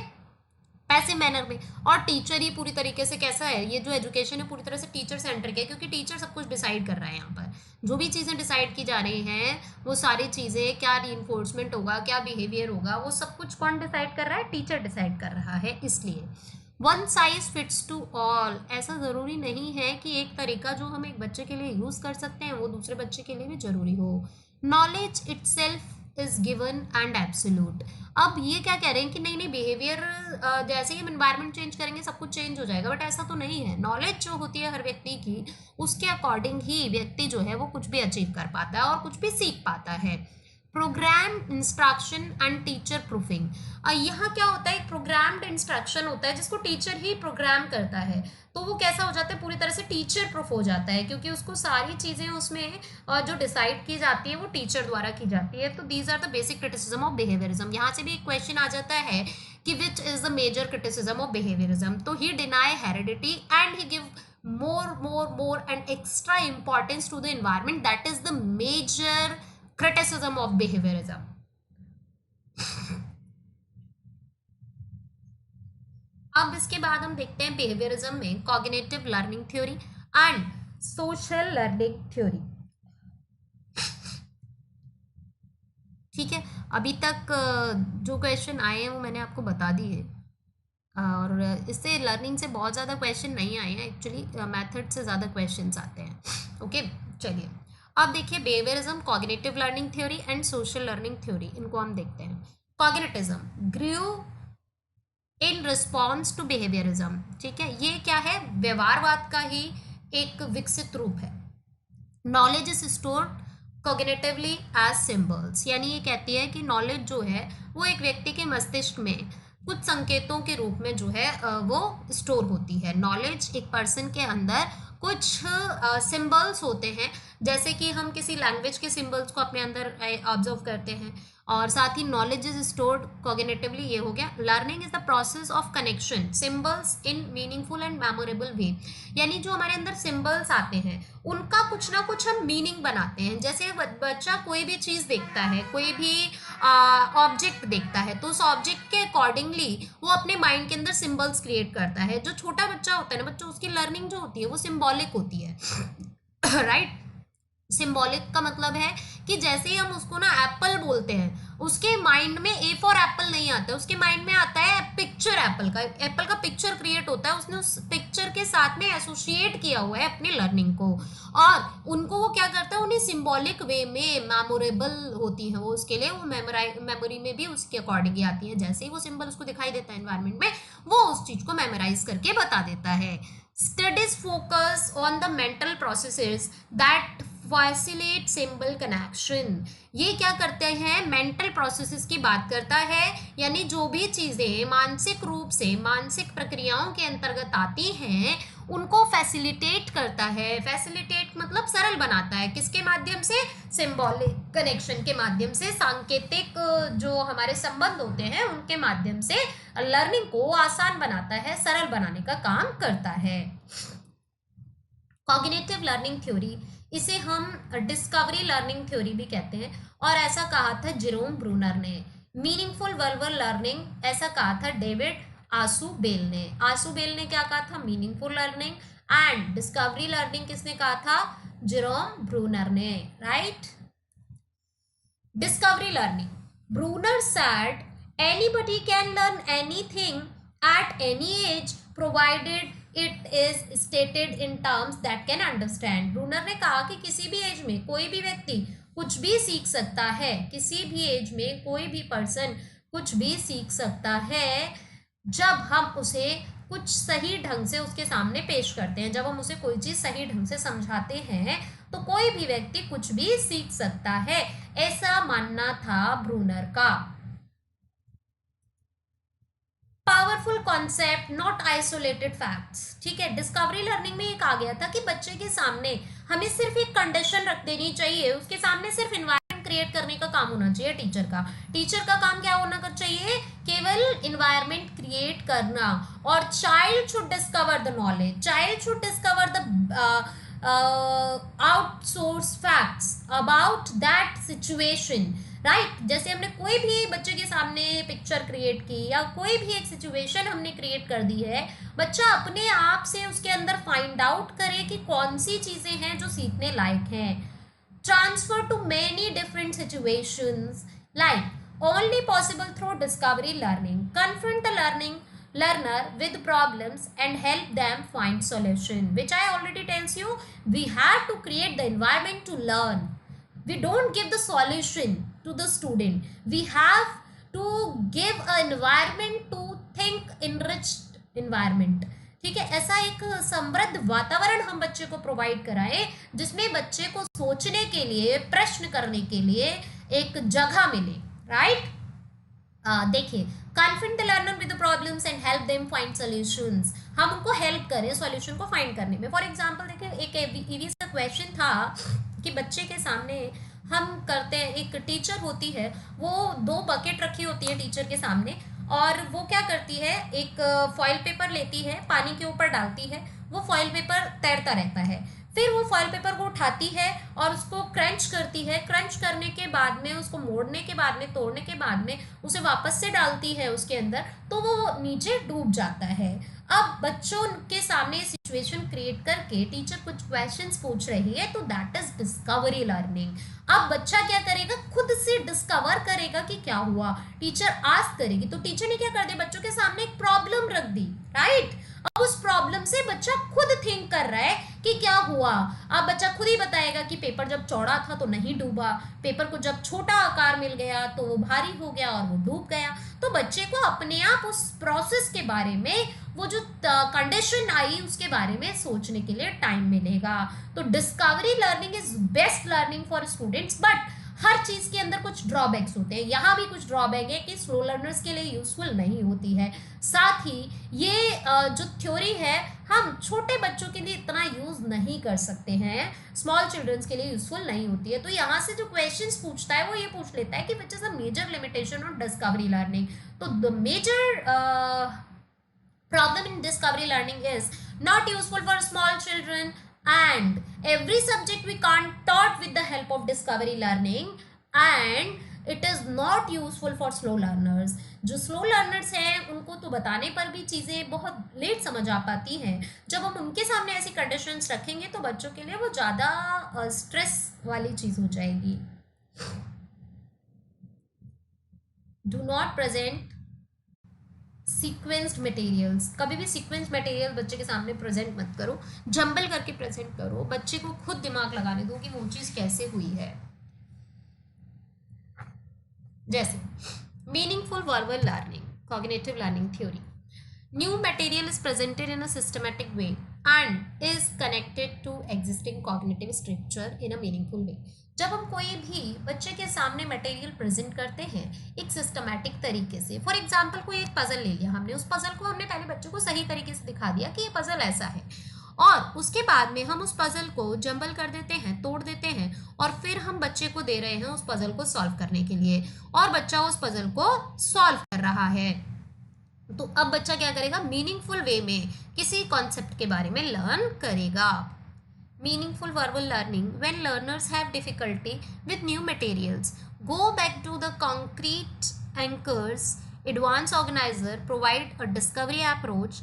पैसिव मैनर में। और टीचर ही पूरी तरीके से कैसा है, ये जो एजुकेशन है पूरी तरह से टीचर सेंट्रिक है, क्योंकि टीचर सब कुछ डिसाइड कर रहा है। यहाँ पर जो भी चीज़ें डिसाइड की जा रही हैं वो सारी चीज़ें, क्या रीइंफोर्समेंट होगा, क्या बिहेवियर होगा, वो सब कुछ कौन डिसाइड कर रहा है, टीचर डिसाइड कर रहा है। इसलिए one size fits to all, ऐसा ज़रूरी नहीं है कि एक तरीका जो हम एक बच्चे के लिए यूज़ कर सकते हैं वो दूसरे बच्चे के लिए भी ज़रूरी हो। Knowledge itself is given and absolute. अब ये क्या कह रहे हैं कि नहीं नहीं, बिहेवियर जैसे ही हम एनवायरनमेंट चेंज करेंगे सब कुछ चेंज हो जाएगा, बट ऐसा तो नहीं है। नॉलेज जो होती है हर व्यक्ति की, उसके अकॉर्डिंग ही व्यक्ति जो है वो कुछ भी अचीव कर पाता है और कुछ भी सीख पाता है। Programme instruction and teacher proofing, यहाँ क्या होता है, एक प्रोग्राम्ड इंस्ट्रक्शन होता है जिसको टीचर ही प्रोग्राम करता है, तो वो कैसा हो जाता है, पूरी तरह से टीचर प्रूफ हो जाता है, क्योंकि उसको सारी चीज़ें उसमें जो डिसाइड की जाती है वो टीचर द्वारा की जाती है। तो these are the basic criticism of behaviourism. यहाँ से भी एक क्वेश्चन आ जाता है कि which is the major criticism of behaviourism, तो he deny heredity and he give more and extra importance to the environment. That is the major criticism of behaviorism. अब इसके बाद हम देखते हैं बिहेवियरिज्म में cognitive learning theory and social learning theory. ठीक है, अभी तक जो क्वेश्चन आए हैं वो मैंने आपको बता दिए, और इससे लर्निंग से बहुत ज़्यादा क्वेश्चन नहीं आए हैं, एक्चुअली मेथड से ज़्यादा क्वेश्चंस आते हैं। ओके, चलिए अब देखिए behaviourism, cognitive learning theory and social learning theory, इनको हम देखते हैं। कॉग्निटिज्म ग्रू इन रिस्पॉन्स टू बिहेवियरिज्म। ठीक है, ये क्या है, व्यवहारवाद का ही एक विकसित रूप है। Knowledge is stored cognitively as symbols, यानी ये कहती है कि नॉलेज जो है वो एक व्यक्ति के मस्तिष्क में कुछ संकेतों के रूप में जो है वो स्टोर होती है। नॉलेज एक पर्सन के अंदर कुछ सिंबल्स होते हैं जैसे कि हम किसी लैंग्वेज के सिंबल्स को अपने अंदर ऑब्जर्व करते हैं, और साथ ही नॉलेज इज स्टोर्ड कॉग्निटिवली, ये हो गया। Learning is the process of connection symbols in meaningful and memorable way, यानी जो हमारे अंदर सिंबल्स आते हैं उनका कुछ ना कुछ हम मीनिंग बनाते हैं। जैसे बच्चा कोई भी चीज़ देखता है, कोई भी ऑब्जेक्ट देखता है, तो उस ऑब्जेक्ट के अकॉर्डिंगली वो अपने माइंड के अंदर सिंबल्स क्रिएट करता है। जो छोटा बच्चा होता है ना बच्चा, उसकी लर्निंग जो होती है वो सिंबॉलिक होती है राइट। सिंबॉलिक का मतलब है कि जैसे ही हम उसको ना एप्पल बोलते हैं, उसके माइंड में ए फॉर एप्पल नहीं आता है, उसके माइंड में आता है पिक्चर एप्पल का पिक्चर क्रिएट होता है, उसने उस पिक्चर के साथ में एसोसिएट किया हुआ है अपनी लर्निंग को, और उनको वो क्या करता है, उन्हें सिंबॉलिक वे में मेमोरेबल होती है वो, उसके लिए वो मेमोरी में भी उसके अकॉर्डिंग आती है। जैसे ही वो सिंबल उसको दिखाई देता है एनवायरमेंट में, वो उस चीज को मेमोराइज करके बता देता है। Studies focus on the mental processes that facilitate symbol connection. ये क्या करते हैं, मेंटल प्रोसेसेस की बात करता है, यानी जो भी चीज़ें मानसिक रूप से मानसिक प्रक्रियाओं के अंतर्गत आती हैं उनको फैसिलिटेट करता है। फैसिलिटेट मतलब सरल बनाता है, किसके माध्यम से, सिंबॉलिक कनेक्शन के माध्यम से, सांकेतिक जो हमारे संबंध होते हैं उनके माध्यम से लर्निंग को आसान बनाता है, सरल बनाने का काम करता है। कॉग्निटिव लर्निंग थ्योरी, इसे हम डिस्कवरी लर्निंग थ्योरी भी कहते हैं, और ऐसा कहा था जेरोम ब्रूनर ने। मीनिंगफुल वर्बल लर्निंग, ऐसा कहा था डेविड आसुबेल ने। आसुबेल ने क्या कहा था, meaningful learning, and discovery learning किसने कहा था, जेरोम ब्रूनर ने, right. Discovery learning, Bruner said anybody can learn anything at any age provided it is stated in terms that can understand। Bruner ने कहा कि किसी भी एज में कोई भी व्यक्ति कुछ भी सीख सकता है, किसी भी एज में कोई भी पर्सन कुछ भी सीख सकता है जब हम उसे कुछ सही ढंग से उसके सामने पेश करते हैं। जब हम उसे कोई चीज़ सही ढंग से समझाते हैं तो कोई भी व्यक्ति कुछ भी सीख सकता है, ऐसा मानना था ब्रूनर का। Powerful concept not isolated facts, ठीक है। डिस्कवरी लर्निंग में एक आ गया था कि बच्चे के सामने हमें सिर्फ एक कंडीशन रख देनी चाहिए, उसके सामने सिर्फ इन्वायरमेंट क्रिएट करने का काम होना चाहिए टीचर का काम क्या होना चाहिए, केवल इन्वायरमेंट क्रिएट करना। और child should discover the knowledge, child should discover the outsource facts about that situation, right. जैसे हमने कोई भी बच्चे के सामने पिक्चर क्रिएट की या कोई भी एक सिचुएशन हमने क्रिएट कर दी है, बच्चा अपने आप से उसके अंदर फाइंड आउट करे कि कौन सी चीजें हैं जो सीखने लायक हैं। Transfer to many different situations like only possible through discovery learning, confront the learner with problems and help them find solution, which I already tells you, we have to create the environment to learn. We don't give the solution to the student, we have to give an environment to think, enriched environment, ठीक है। ऐसा एक समृद्ध वातावरण हम बच्चे को प्रोवाइड कराएं जिसमें बच्चे को सोचने के लिए, प्रश्न करने के लिए एक जगह मिले, राइट। देखिए, confront the learner with the problems and help them find solutions, हम उनको हेल्प करें सॉल्यूशन को फाइंड करने में। फॉर एग्जांपल देखिए, एक ईवी सा क्वेश्चन था कि बच्चे के सामने हम करते हैं, एक टीचर होती है, वो 2 बकेट रखी होती है टीचर के सामने, और वो क्या करती है, एक फॉइल पेपर लेती है, पानी के ऊपर डालती है, वो फॉइल पेपर तैरता रहता है, फिर वो फॉइल पेपर को उठाती है और उसको क्रंच करती है, क्रंच करने के बाद में उसको मोड़ने के बाद में, तोड़ने के बाद में उसे वापस से डालती है उसके अंदर, तो वो नीचे डूब जाता है। अब बच्चों के सामने सिचुएशन क्रिएट करके टीचर कुछ क्वेश्चंस पूछ रही है, तो दैट इज डिस्कवरी लर्निंग। अब बच्चा क्या करेगा, खुद से डिस्कवर करेगा कि क्या हुआ, टीचर आस्क करेगी, तो टीचर ने क्या कर दिया, बच्चों के सामने एक प्रॉब्लम रख दी, राइट। अब उस प्रॉब्लम से बच्चा खुद थिंक कर रहा है कि क्या हुआ। अब बच्चा खुद ही बताएगा कि पेपर जब चौड़ा था तो नहीं डूबा, पेपर को जब छोटा आकार मिल गया तो वो भारी हो गया और वो डूब गया। तो बच्चे को अपने आप उस प्रोसेस के बारे में, वो जो कंडीशन आई उसके बारे में सोचने के लिए टाइम मिलेगा। तो discovery learning is best learning for students, but हर चीज के अंदर कुछ ड्रॉबैक्स होते हैं, यहाँ भी कुछ ड्रॉबैक है कि स्लो लर्नर्स के लिए यूजफुल नहीं होती है। साथ ही ये जो थ्योरी है हम छोटे बच्चों के लिए इतना यूज नहीं कर सकते हैं, स्मॉल चिल्ड्रंस के लिए यूजफुल नहीं होती है। तो यहाँ से जो क्वेश्चंस पूछता है वो ये पूछ लेता है कि which is a major limitation on discovery learning. तो the major problem in discovery learning is not useful for small children, and every subject we can't taught with the help of discovery learning, and it is not useful for slow learners. जो स्लो लर्नर्स हैं उनको तो बताने पर भी चीज़ें बहुत लेट समझ आ पाती हैं। जब हम उनके सामने ऐसी कंडीशंस रखेंगे तो बच्चों के लिए वो ज़्यादा स्ट्रेस वाली चीज़ हो जाएगी। Do not present sequenced materials, कभी भी सीक्वेंस मटेरियल बच्चे के सामने प्रेजेंट मत करो, जंबल करके प्रेजेंट करो, बच्चे को खुद दिमाग लगाने दो कि वो चीज़ कैसे हुई है। जैसे meaningful verbal learning, cognitive learning theory, new material is presented in a systematic way and is connected to existing cognitive structure in a meaningful way. जब हम कोई भी बच्चे के सामने मटेरियल प्रेजेंट करते हैं एक सिस्टमैटिक तरीके से, फॉर एग्जांपल कोई एक पजल ले लिया हमने, उस पजल को हमने पहले बच्चों को सही तरीके से दिखा दिया कि ये पजल ऐसा है, और उसके बाद में हम उस पजल को जंबल कर देते हैं, तोड़ देते हैं, और फिर हम बच्चे को दे रहे हैं उस पजल को सॉल्व करने के लिए, और बच्चा उस पजल को सॉल्व कर रहा है। तो अब बच्चा क्या करेगा, मीनिंगफुल वे में किसी कॉन्सेप्ट के बारे में लर्न करेगा। Meaningful verbal learning, when learners have difficulty with new materials, go back to the concrete anchors. Advanced organizer provide a discovery approach,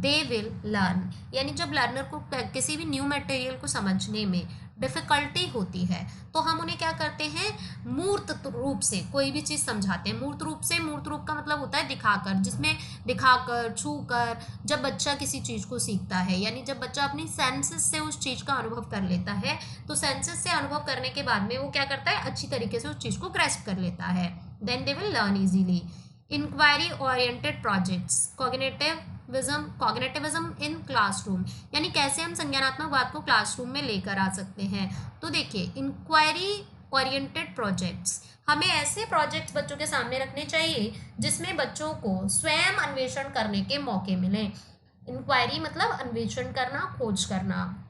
they will learn. यानी जब लर्नर को किसी भी न्यू मटेरियल को समझने में डिफ़िकल्टी होती है तो हम उन्हें क्या करते हैं, मूर्त रूप से कोई भी चीज़ समझाते हैं। मूर्त रूप से, मूर्त रूप का मतलब होता है दिखाकर, जिसमें दिखाकर, छूकर जब बच्चा किसी चीज़ को सीखता है, यानी जब बच्चा अपनी सेंसेस से उस चीज़ का अनुभव कर लेता है, तो सेंसेस से अनुभव करने के बाद में वो क्या करता है, अच्छी तरीके से उस चीज़ को ग्रैस्प कर लेता है। Then they will learn easily. Inquiry oriented projects, cognitivism in classroom, यानी कैसे हम संज्ञानात्मक को क्लासरूम में लेकर आ सकते हैं। तो देखिए, इंक्वायरी ओरिएंटेड प्रोजेक्ट्स, हमें ऐसे प्रोजेक्ट्स बच्चों के सामने रखने चाहिए जिसमें बच्चों को स्वयं अन्वेषण करने के मौके मिले। इंक्वायरी मतलब अन्वेषण करना, खोज करना।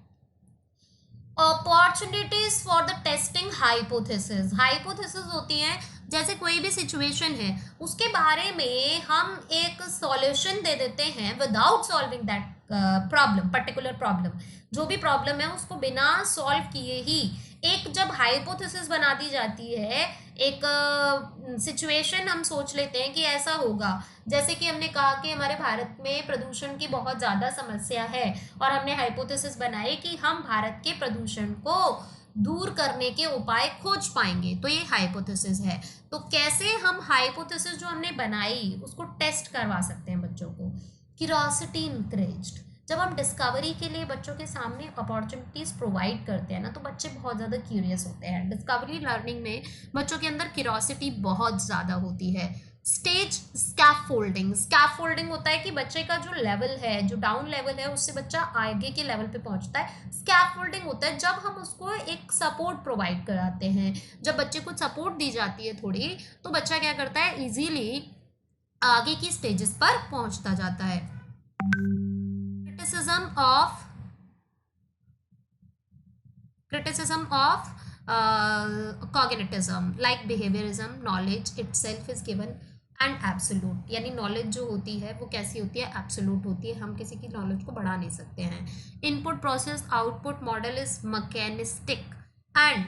Opportunities for the testing hypothesis, hypothesis होती है जैसे कोई भी सिचुएशन है उसके बारे में हम एक सॉल्यूशन दे देते हैं without solving that problem, particular problem, जो भी प्रॉब्लम है उसको बिना सॉल्व किए ही एक जब हाइपोथेसिस बना दी जाती है, एक सिचुएशन हम सोच लेते हैं कि ऐसा होगा। जैसे कि हमने कहा कि हमारे भारत में प्रदूषण की बहुत ज़्यादा समस्या है और हमने हाइपोथेसिस बनाई कि हम भारत के प्रदूषण को दूर करने के उपाय खोज पाएंगे, तो ये हाइपोथेसिस है। तो कैसे हम हाइपोथेसिस जो हमने बनाई उसको टेस्ट करवा सकते हैं बच्चों को। क्यूरियोसिटी इंकरेज्ड, जब हम डिस्कवरी के लिए बच्चों के सामने अपॉर्चुनिटीज़ प्रोवाइड करते हैं ना, तो बच्चे बहुत ज़्यादा क्यूरियस होते हैं। डिस्कवरी लर्निंग में बच्चों के अंदर क्यूरियोसिटी बहुत ज़्यादा होती है। स्टेज स्कैफोल्डिंग, स्कैफोल्डिंग होता है कि बच्चे का जो लेवल है, जो डाउन लेवल है, उससे बच्चा आगे के लेवल पे पहुंचता है। स्कैफोल्डिंग होता है जब हम उसको एक सपोर्ट प्रोवाइड कराते हैं, जब बच्चे को सपोर्ट दी जाती है थोड़ी, तो बच्चा क्या करता है, इजीली आगे की स्टेजेस पर पहुंचता जाता है। criticism of cognitism like behaviorism, knowledge itself is given and absolute, यानी नॉलेज जो होती है वो कैसी होती है, एब्सोल्यूट होती है, हम किसी की नॉलेज को बढ़ा नहीं सकते हैं। Input process output model is mechanistic and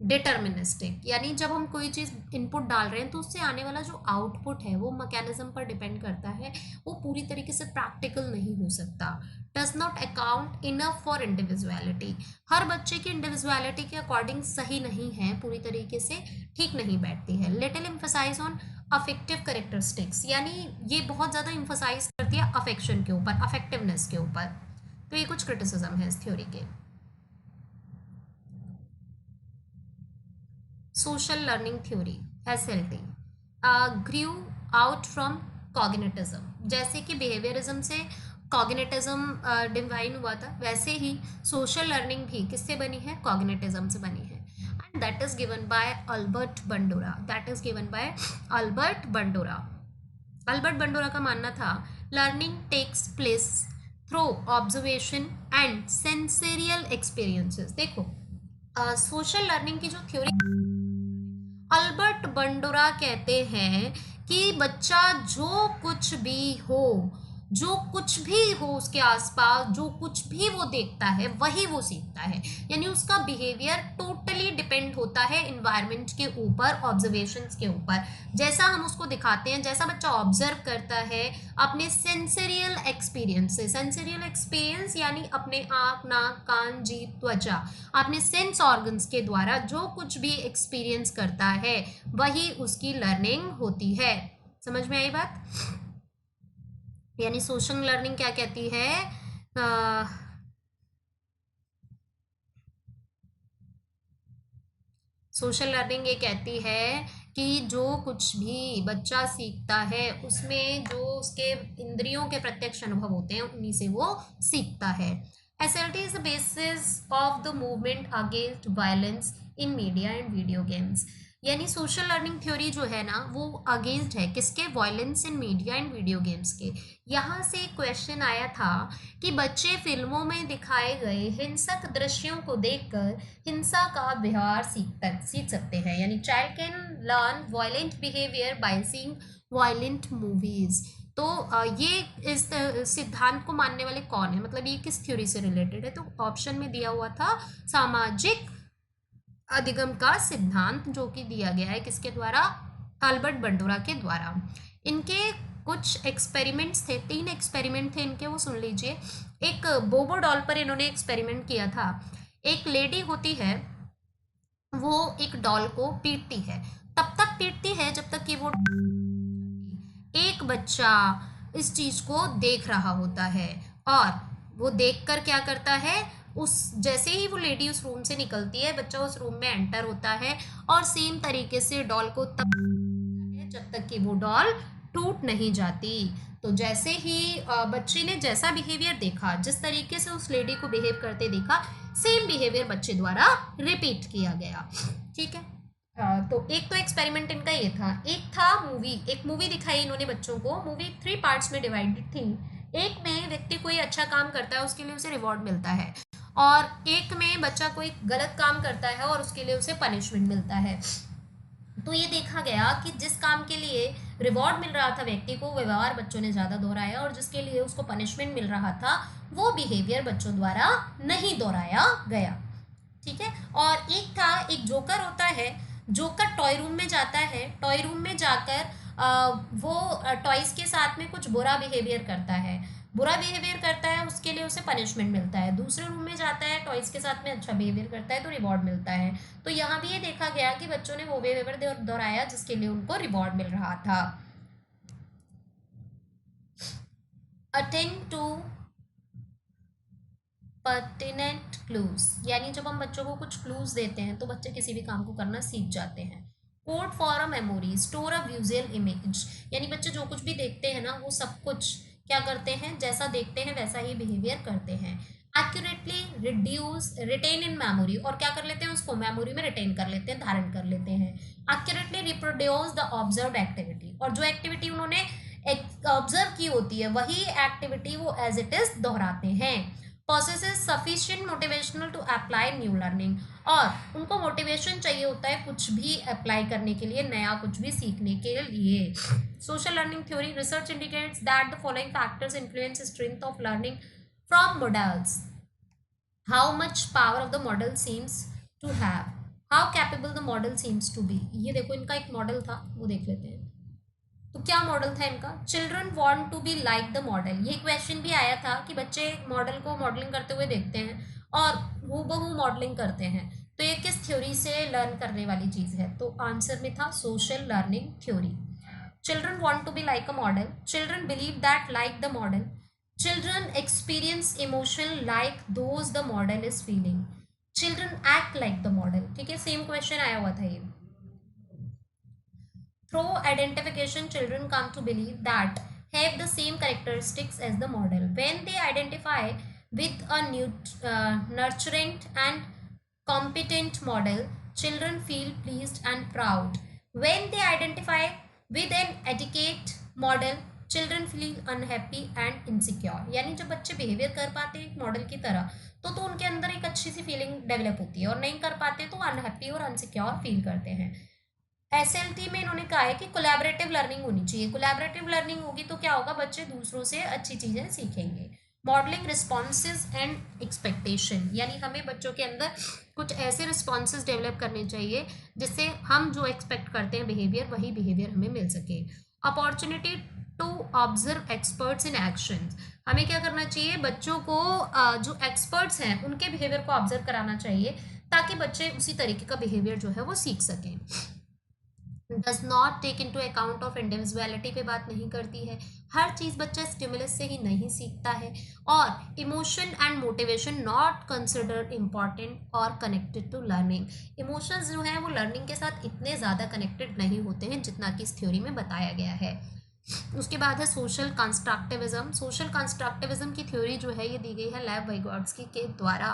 deterministic, यानी जब हम कोई चीज़ इनपुट डाल रहे हैं तो उससे आने वाला जो आउटपुट है वो मैकेनिज्म पर डिपेंड करता है, वो पूरी तरीके से प्रैक्टिकल नहीं हो सकता। Does not account enough for individuality, हर बच्चे की इंडिविजुअलिटी के अकॉर्डिंग सही नहीं है, पूरी तरीके से ठीक नहीं बैठती है। Little emphasise on affective characteristics, यानी ये बहुत ज़्यादा एम्फसाइज करती है अफेक्शन के ऊपर, अफेक्टिवनेस के ऊपर। तो ये कुछ क्रिटिसिज्म है इस थ्योरी के। Social learning theory SLT grew out from cognitivism, जैसे कि बिहेवियरिज्म से कॉग्निटिज्म डिवाइन हुआ था, वैसे ही सोशल लर्निंग भी किससे बनी है, कॉग्निटिज्म से बनी है। And that is given by Albert Bandura. That is given by Albert Bandura. Albert Bandura का मानना था learning takes place through observation and sensorial experiences. देखो सोशल लर्निंग की जो थ्योरी अल्बर्ट बंडोरा कहते हैं कि बच्चा जो कुछ भी हो उसके आसपास, जो कुछ भी वो देखता है वही वो सीखता है, यानी उसका बिहेवियर टोटली डिपेंड होता है इन्वायरमेंट के ऊपर, ऑब्जर्वेशंस के ऊपर। जैसा हम उसको दिखाते हैं, जैसा बच्चा ऑब्जर्व करता है अपने सेंसरियल एक्सपीरियंस से, सेंसरियल एक्सपीरियंस यानी अपने आँख, नाक, कान, जीभ, त्वचा, अपने सेंस ऑर्गन्स के द्वारा जो कुछ भी एक्सपीरियंस करता है वही उसकी लर्निंग होती है। समझ में आई बात? यानी सोशल लर्निंग क्या कहती है? सोशल लर्निंग ये कहती है कि जो कुछ भी बच्चा सीखता है उसमें जो उसके इंद्रियों के प्रत्यक्ष अनुभव होते हैं उन्हीं से वो सीखता है। SLT is the basis of the movement against violence in media and video games. यानी सोशल लर्निंग थ्योरी जो है ना वो अगेंस्ट है किसके? Violence in media and video games के। यहाँ से क्वेश्चन आया था कि बच्चे फिल्मों में दिखाए गए हिंसक दृश्यों को देखकर हिंसा का व्यवहार सीख सकते हैं, यानी child can learn violent behaviour by seeing violent movies. तो ये इस सिद्धांत को मानने वाले कौन है, मतलब ये किस थ्योरी से रिलेटेड है? तो ऑप्शन में दिया हुआ था सामाजिक अधिगम का सिद्धांत, जो कि दिया गया है किसके द्वारा? अल्बर्ट बंडोरा के द्वारा। इनके कुछ एक्सपेरिमेंट्स थे, 3 एक्सपेरिमेंट थे इनके, वो सुन लीजिए। एक बोबो डॉल पर इन्होंने एक्सपेरिमेंट किया था। एक लेडी होती है, वो एक डॉल को पीटती है, तब तक पीटती है जब तक कि वो, एक बच्चा इस चीज को देख रहा होता है और वो देखकर क्या करता है, उस जैसे ही वो लेडी उस रूम से निकलती है, बच्चा उस रूम में एंटर होता है और सेम तरीके से डॉल को तब है जब तक कि वो डॉल टूट नहीं जाती। तो जैसे ही बच्चे ने जैसा बिहेवियर देखा, जिस तरीके से उस लेडी को बिहेव करते देखा, सेम बिहेवियर बच्चे द्वारा रिपीट किया गया। ठीक है, तो एक तो एक्सपेरिमेंट इनका ये था। एक था मूवी, एक मूवी दिखाई इन्होंने बच्चों को। मूवी 3 पार्ट्स में डिवाइडेड थी। एक में व्यक्ति कोई अच्छा काम करता है, उसके लिए उसे रिवॉर्ड मिलता है, और एक में बच्चा कोई गलत काम करता है और उसके लिए उसे पनिशमेंट मिलता है। तो ये देखा गया कि जिस काम के लिए रिवॉर्ड मिल रहा था व्यक्ति को, व्यवहार बच्चों ने ज़्यादा दोहराया, और जिसके लिए उसको पनिशमेंट मिल रहा था वो बिहेवियर बच्चों द्वारा नहीं दोहराया गया। ठीक है, और एक जोकर होता है। जोकर टॉय रूम में जाता है, टॉय रूम में जाकर वो टॉयज के साथ में कुछ बुरा बिहेवियर करता है, उसके लिए उसे पनिशमेंट मिलता है। दूसरे रूम में जाता है, टॉयज के साथ में अच्छा बिहेवियर करता है तो रिवॉर्ड मिलता है। तो यहाँ भी ये देखा गया कि बच्चों ने वो बिहेवियर दोहराया जिसके लिए उनको रिवॉर्ड मिल रहा था। अटेंड टू पर्टिनेंट क्लूज, यानी जब हम बच्चों को कुछ क्लूज देते हैं तो बच्चे किसी भी काम को करना सीख जाते हैं। Code for a memory, store a visual image, यानी बच्चे जो कुछ भी देखते हैं ना वो सब कुछ क्या करते हैं, जैसा देखते हैं वैसा ही बिहेवियर करते हैं। एक्यूरेटली रिटेन इन मेमोरी, और क्या कर लेते हैं, उसको मेमोरी में रिटेन कर लेते हैं, धारण कर लेते हैं। Accurately reproduce the observed activity, और जो एक्टिविटी उन्होंने ऑब्जर्व की होती है वही एक्टिविटी वो एज इट इज दोहराते हैं। possesses sufficient motivational to apply new learning, और उनको मोटिवेशन चाहिए होता है कुछ भी अप्लाई करने के लिए, नया कुछ भी सीखने के लिए। Social learning theory, research indicates that the following factors influence strength of learning from models. How much power of the model seems to have, how capable the model seems to be. ये देखो इनका एक मॉडल था, वो देख लेते हैं। तो क्या मॉडल था इनका? Children want to be like the model. ये क्वेश्चन भी आया था कि बच्चे मॉडल को मॉडलिंग करते हुए देखते हैं और हूबहू मॉडलिंग करते हैं, तो ये किस थ्योरी से लर्न करने वाली चीज़ है? तो आंसर में था social learning theory. Children want to be like a model, children believe that like the model, children experience emotion like those the model is feeling, children act like the model. ठीक है, सेम क्वेश्चन आया हुआ था ये। Through identification, children come to believe that have the same characteristics as the model. When they identify with a nurturing and competent model, children feel pleased and proud. When they identify with an adequate model, children feel unhappy and insecure. यानी जब बच्चे बिहेवियर कर पाते हैं एक मॉडल की तरह तो उनके अंदर एक अच्छी सी फीलिंग डेवलप होती है, और नहीं कर पाते तो अनहैप्पी और अनसिक्योर फील करते हैं। एसएलटी में इन्होंने कहा है कि कोलैबोरेटिव लर्निंग होनी चाहिए। कोलैबोरेटिव लर्निंग होगी तो क्या होगा, बच्चे दूसरों से अच्छी चीज़ें सीखेंगे। मॉडलिंग रिस्पॉन्सेज एंड एक्सपेक्टेशन, यानी हमें बच्चों के अंदर कुछ ऐसे रिस्पॉन्सेज डेवलप करने चाहिए जिससे हम जो एक्सपेक्ट करते हैं बिहेवियर, वही बिहेवियर हमें मिल सके। Opportunity to observe experts in action, हमें क्या करना चाहिए, बच्चों को जो एक्सपर्ट्स हैं उनके बिहेवियर को ऑब्जर्व कराना चाहिए ताकि बच्चे उसी तरीके का बिहेवियर जो है वो सीख सकें। Does not take into account of individuality पे बात नहीं करती है। हर चीज़ बच्चा स्टिमुलस से ही नहीं सीखता है। और emotion and motivation not consider important और कनेक्टेड टू लर्निंग, इमोशंस जो हैं वो लर्निंग के साथ इतने ज़्यादा कनेक्टेड नहीं होते हैं जितना कि इस थ्योरी में बताया गया है। उसके बाद है सोशल कंस्ट्रक्टिविज्म। सोशल कंस्ट्रक्टिविज्म की थ्योरी जो है ये दी गई है लेव वाइगोट्स्की के द्वारा,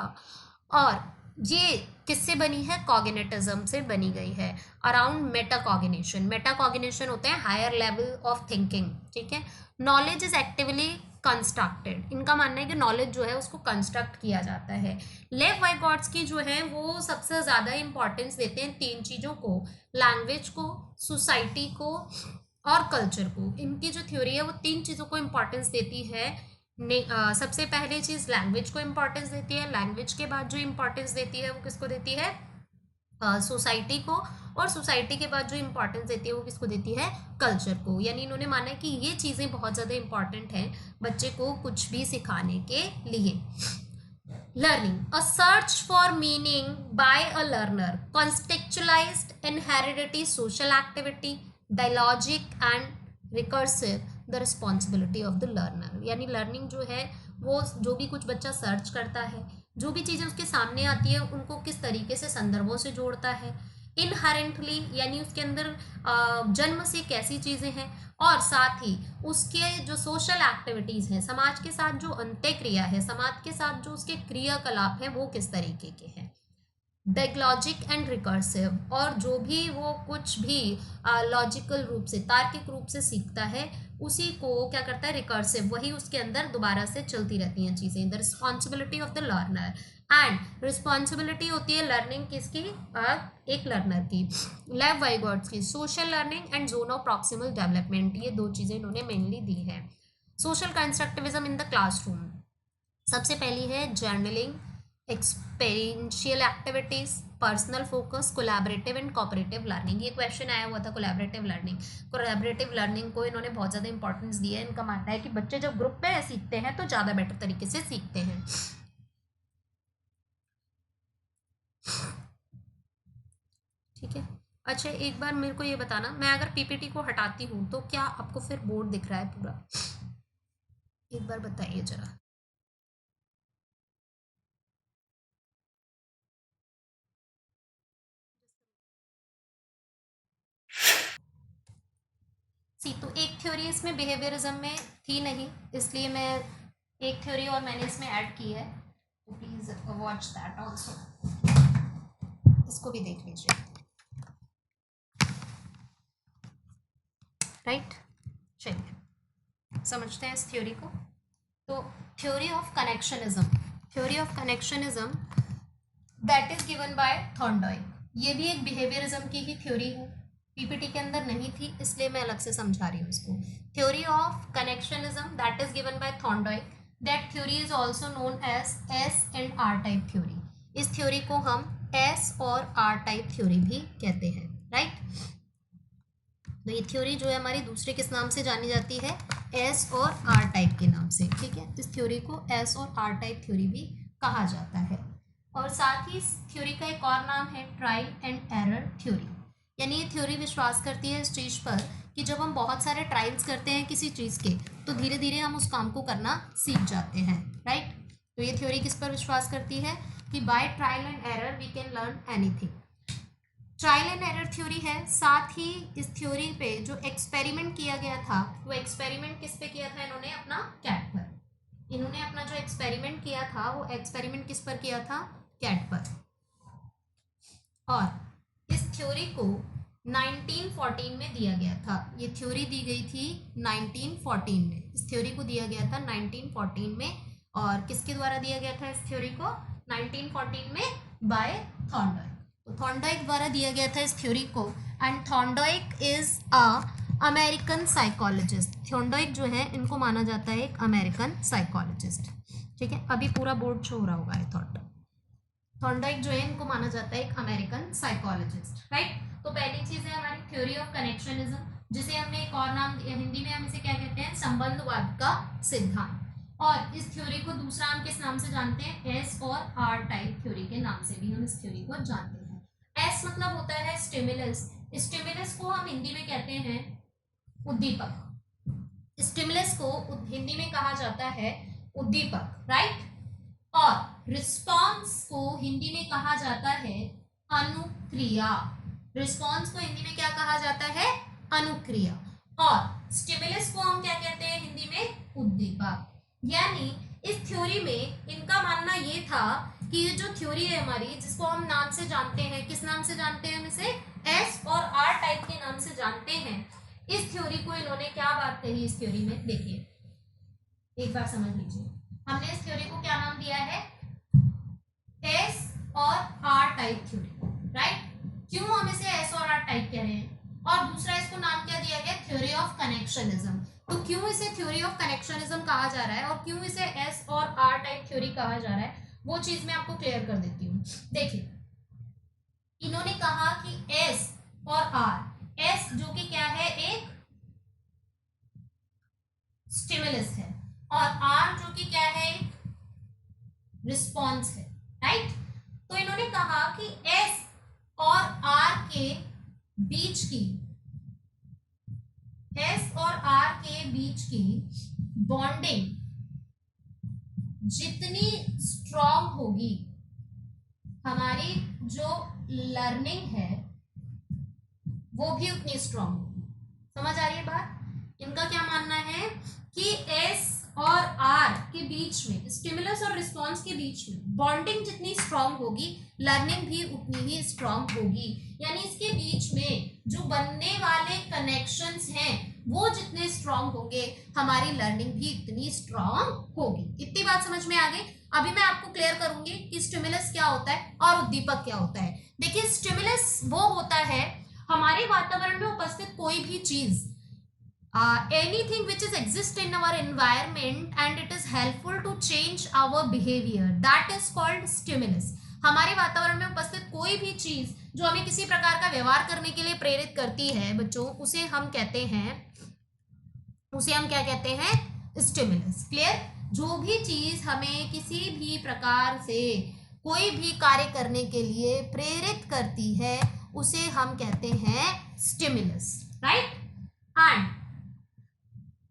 और ये किससे बनी है, कॉग्निटिज्म से बनी गई है, अराउंड मेटाकॉग्निशन। मेटाकॉग्निशन होते हैं हायर लेवल ऑफ थिंकिंग, ठीक है। नॉलेज इज एक्टिवली कंस्ट्रक्टेड, इनका मानना है कि नॉलेज जो है उसको कंस्ट्रक्ट किया जाता है। लेव वाइगोट्स्की जो है वो सबसे ज़्यादा इंपॉर्टेंस देते हैं तीन चीज़ों को, लैंग्वेज को, सोसाइटी को और कल्चर को। इनकी जो थ्योरी है वो तीन चीज़ों को इम्पॉर्टेंस देती है। सबसे पहले चीज़ लैंग्वेज को इम्पॉर्टेंस देती है, लैंग्वेज के बाद जो इम्पॉर्टेंस देती है वो किसको देती है, सोसाइटी को, और सोसाइटी के बाद जो इम्पॉर्टेंस देती है वो किसको देती है, कल्चर को। यानी इन्होंने माना है कि ये चीज़ें बहुत ज़्यादा इंपॉर्टेंट हैं बच्चे को कुछ भी सिखाने के लिए। Learning, a search for meaning by a learner, contextualized in heredity social activity, dialogic and recursive, the responsibility of the learner. यानी लर्निंग जो है वो जो भी कुछ बच्चा सर्च करता है, जो भी चीज़ें उसके सामने आती है उनको किस तरीके से संदर्भों से जोड़ता है, इनहेरेंटली यानी उसके अंदर जन्म से कैसी चीज़ें हैं, और साथ ही उसके जो सोशल एक्टिविटीज़ हैं, समाज के साथ जो अंत्यक्रिया है, समाज के साथ जो उसके क्रियाकलाप हैं वो किस तरीके के हैं। डायलॉजिक एंड रिकर्सिव, और जो भी वो कुछ भी लॉजिकल रूप से, तार्किक रूप से सीखता है उसी को क्या करता है, रिकर्सिव, वही उसके अंदर दोबारा से चलती रहती हैं चीज़ें। The responsibility of the learner, and responsibility होती है लर्निंग किसकी, एक लर्नर की। Lev Vygotsky, social learning and zone of proximal development, ये दो चीज़ें इन्होंने मेनली दी हैं। Social constructivism in the classroom, सबसे पहली है journaling, experiential activities, personal focus, collaborative and cooperative learning. ये क्वेश्चन आया हुआ था कोलैबोरेटिव लर्निंग। कोलैबोरेटिव लर्निंग को इन्होंने बहुत ज़्यादा इंपॉर्टेंस दी है। इनका मानना है कि बच्चे जब ग्रुप में सीखते हैं तो ज़्यादा बेटर तरीके से सीखते हैं। ठीक है, अच्छा एक बार मेरे को ये बताना, मैं अगर पीपीटी को हटाती हूँ तो क्या आपको फिर बोर्ड दिख रहा है पूरा, एक बार बताइए जरा। तो एक थ्योरी इसमें बिहेवियरिज्म में थी नहीं, इसलिए मैं एक थ्योरी और मैंने इसमें ऐड की है, तो प्लीज वॉच दैट ऑल्सो, इसको भी देख लीजिए। राइट, चलिए समझते हैं इस थ्योरी को। तो theory of connectionism, theory of connectionism that is given by Thorndike, ये भी एक बिहेवियरिज्म की ही थ्योरी है, पीपीटी के अंदर नहीं थी इसलिए मैं अलग से समझा रही हूँ इसको। Theory of connectionism that is given by Thorndike, that theory is also known as S and R type theory. इस थ्योरी को हम एस और आर टाइप थ्योरी भी कहते हैं। राइट, तो ये थ्योरी जो है हमारी दूसरे किस नाम से जानी जाती है, एस और आर टाइप के नाम से। ठीक है, इस थ्योरी को एस और आर टाइप थ्योरी भी कहा जाता है। और साथ ही इस थ्योरी का एक और नाम है ट्रायल एंड एरर थ्योरी, यानी ये थ्योरी विश्वास करती है इस चीज़ पर कि जब हम बहुत सारे ट्रायल्स करते हैं किसी चीज़ के तो धीरे धीरे हम उस काम को करना सीख जाते हैं। राइट, तो ये थ्योरी किस पर विश्वास करती है कि by trial and error we can learn anything. Trial and error theory है। साथ ही इस थ्योरी पे जो एक्सपेरिमेंट किया गया था वो एक्सपेरिमेंट किस पे किया था, इन्होंने अपना कैट पर, इन्होंने अपना जो एक्सपेरिमेंट किया था वो एक्सपेरिमेंट किस पर किया था, कैट पर। और थ्योरी को 1914 में दिया गया था। ये थ्योरी दी गई थी 1914 में, इस थ्योरी को दिया गया था 1914 में। और किसके द्वारा दिया गया था इस थ्योरी को? 1914 में बाय थॉर्नडाइक। तो थॉर्नडाइक द्वारा दिया गया था इस थ्योरी को। And Thorndike is a American psychologist. Thorndike जो है इनको माना जाता है एक अमेरिकन साइकोलॉजिस्ट। ठीक है, अभी पूरा बोर्ड शो हो रहा होगा आई थॉट। थॉर्नडाइक जो है इनको माना जाता है एक अमेरिकन साइकोलॉजिस्ट, राइट। तो पहली चीज है हमारी थ्योरी ऑफ कनेक्शनिज्म, जिसे हमने एक और नाम, हिंदी में हम इसे क्या कहते हैं? संबंधवाद का सिद्धांत। और इस थ्योरी को दूसरा हम किस नाम से जानते हैं? एस और आर टाइप थ्योरी के नाम से भी हम इस थ्योरी को जानते हैं। एस मतलब होता है स्टिमुलस। स्टिमुलस को हम हिंदी में कहते हैं उद्दीपक। स्टिमुलस को हिंदी में कहा जाता है उद्दीपक, राइट। और रिस्पॉन्स को हिंदी में कहा जाता है अनुक्रिया। रिस्पॉन्स को हिंदी में क्या कहा जाता है? अनुक्रिया। और स्टिमुलस को हम क्या कहते हैं हिंदी में? उद्दीपक। यानी इस थ्योरी में इनका मानना ये था कि ये जो थ्योरी है हमारी, जिसको हम नाम से जानते हैं, किस नाम से जानते हैं हम इसे? एस और आर टाइप के नाम से जानते हैं। इस थ्योरी को इन्होंने क्या बात कही इस थ्योरी में? देखिए एक बार समझ लीजिए। हमने इस थ्योरी को क्या नाम दिया है? एस और आर टाइप थ्योरी, राइट। क्यों हम इसे एस और आर टाइप कह रहे हैं? और दूसरा इसको नाम क्या दिया गया? Theory of connectionism. तो क्यों इसे थ्योरी ऑफ कनेक्शनिज्म कहा जा रहा है और क्यों इसे एस और आर टाइप थ्योरी कहा जा रहा है, वो चीज मैं आपको क्लियर कर देती हूँ। देखिए, इन्होंने कहा कि एस और आर, एस जो कि क्या है? एक स्टिमुलस है, और आर जो कि क्या है? रिस्पॉन्स है, राइट। तो इन्होंने कहा कि एस और आर के बीच की, एस और आर के बीच की बॉन्डिंग जितनी स्ट्रॉन्ग होगी, हमारी जो लर्निंग है वो भी उतनी स्ट्रॉन्ग होगी। समझ आ रही है बात? इनका क्या मानना है कि एस और आर के बीच में, स्टिमुलस और रिस्पॉन्स के बीच में बॉन्डिंग जितनी स्ट्रॉन्ग होगी, लर्निंग भी उतनी ही स्ट्रॉन्ग होगी। यानी इसके बीच में जो बनने वाले कनेक्शंस हैं वो जितने स्ट्रॉन्ग होंगे, हमारी लर्निंग भी इतनी स्ट्रॉन्ग होगी। इतनी बात समझ में आ गई? अभी मैं आपको क्लियर करूंगी कि स्टिमुलस क्या होता है और उद्दीपक क्या होता है। देखिए, स्टिमुलस वो होता है हमारे वातावरण में उपस्थित कोई भी चीज, anything which is exist in our environment and it is helpful to change our behavior, that is called stimulus। हमारे वातावरण में उपस्थित कोई भी चीज जो हमें किसी प्रकार का व्यवहार करने के लिए प्रेरित करती है बच्चों, उसे हम कहते हैं, उसे हम क्या कहते हैं? स्टिमुलस। क्लियर? जो भी चीज हमें किसी भी प्रकार से कोई भी कार्य करने के लिए प्रेरित करती है उसे हम कहते हैं स्टिमुलस, राइट। एंड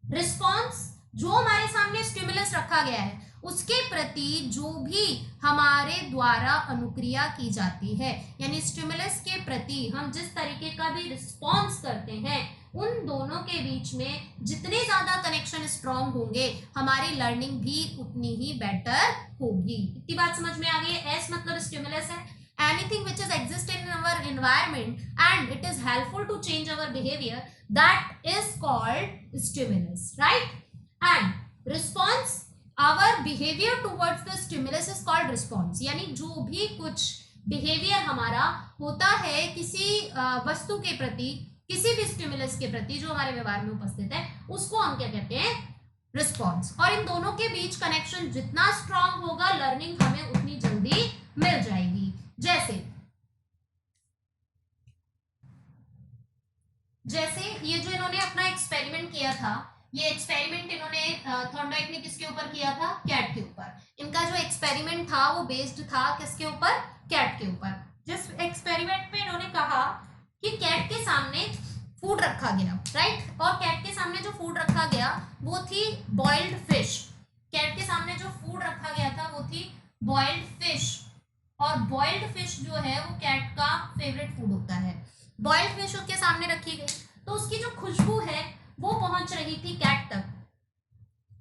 रिस्पॉन्स, जो हमारे सामने स्टिमुलस रखा गया है उसके प्रति जो भी हमारे द्वारा अनुक्रिया की जाती है, यानी स्टिमुलस के प्रति हम जिस तरीके का भी रिस्पॉन्स करते हैं, उन दोनों के बीच में जितने ज्यादा कनेक्शन स्ट्रॉन्ग होंगे, हमारी लर्निंग भी उतनी ही बेटर होगी। इतनी बात समझ में आ गई है? एस मतलब स्टिमुलस है, anything which is exist in our environment and it is helpful to change our behavior, that is called stimulus, right? And response, our behavior towards the stimulus is called response। यानी जो भी कुछ behavior हमारा होता है किसी वस्तु के प्रति, किसी भी स्टिमुलस के प्रति जो हमारे व्यवहार में उपस्थित है, उसको हम क्या कहते हैं? रिस्पॉन्स। और इन दोनों के बीच कनेक्शन जितना स्ट्रांग होगा, लर्निंग हमें उतनी जल्दी मिल जाएगी। जैसे ये जो इन्होंने अपना एक्सपेरिमेंट किया था, ये एक्सपेरिमेंट इन्होंने थॉर्नडाइक ने किसके ऊपर किया था? कैट के ऊपर। इनका जो एक्सपेरिमेंट था वो बेस्ड था किसके ऊपर? कैट के ऊपर। जिस एक्सपेरिमेंट में इन्होंने कहा कि कैट के सामने फूड रखा गया, राइट। और कैट के सामने जो फूड रखा गया वो थी बॉइल्ड फिश। कैट के सामने जो फूड रखा गया था वो थी बॉइल्ड फिश। और बॉइल्ड फिश जो है वो कैट का फेवरेट फूड होता है। बॉइल्ड फिश उसके सामने रखी गई तो उसकी जो खुशबू है वो पहुंच रही थी कैट तक।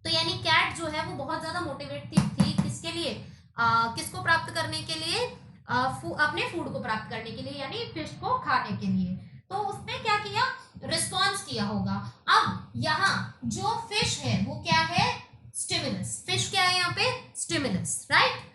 तो यानी कैट जो है वो बहुत ज्यादा मोटिवेट थी किसके लिए? किसको प्राप्त करने के लिए? अपने फूड को प्राप्त करने के लिए, यानी फिश को खाने के लिए। तो उसने क्या किया, रिस्पॉन्स किया होगा। अब यहाँ जो फिश है वो क्या है, स्टिमुलस। फिश क्या है यहाँ पे, स्टिमुलस, राइट।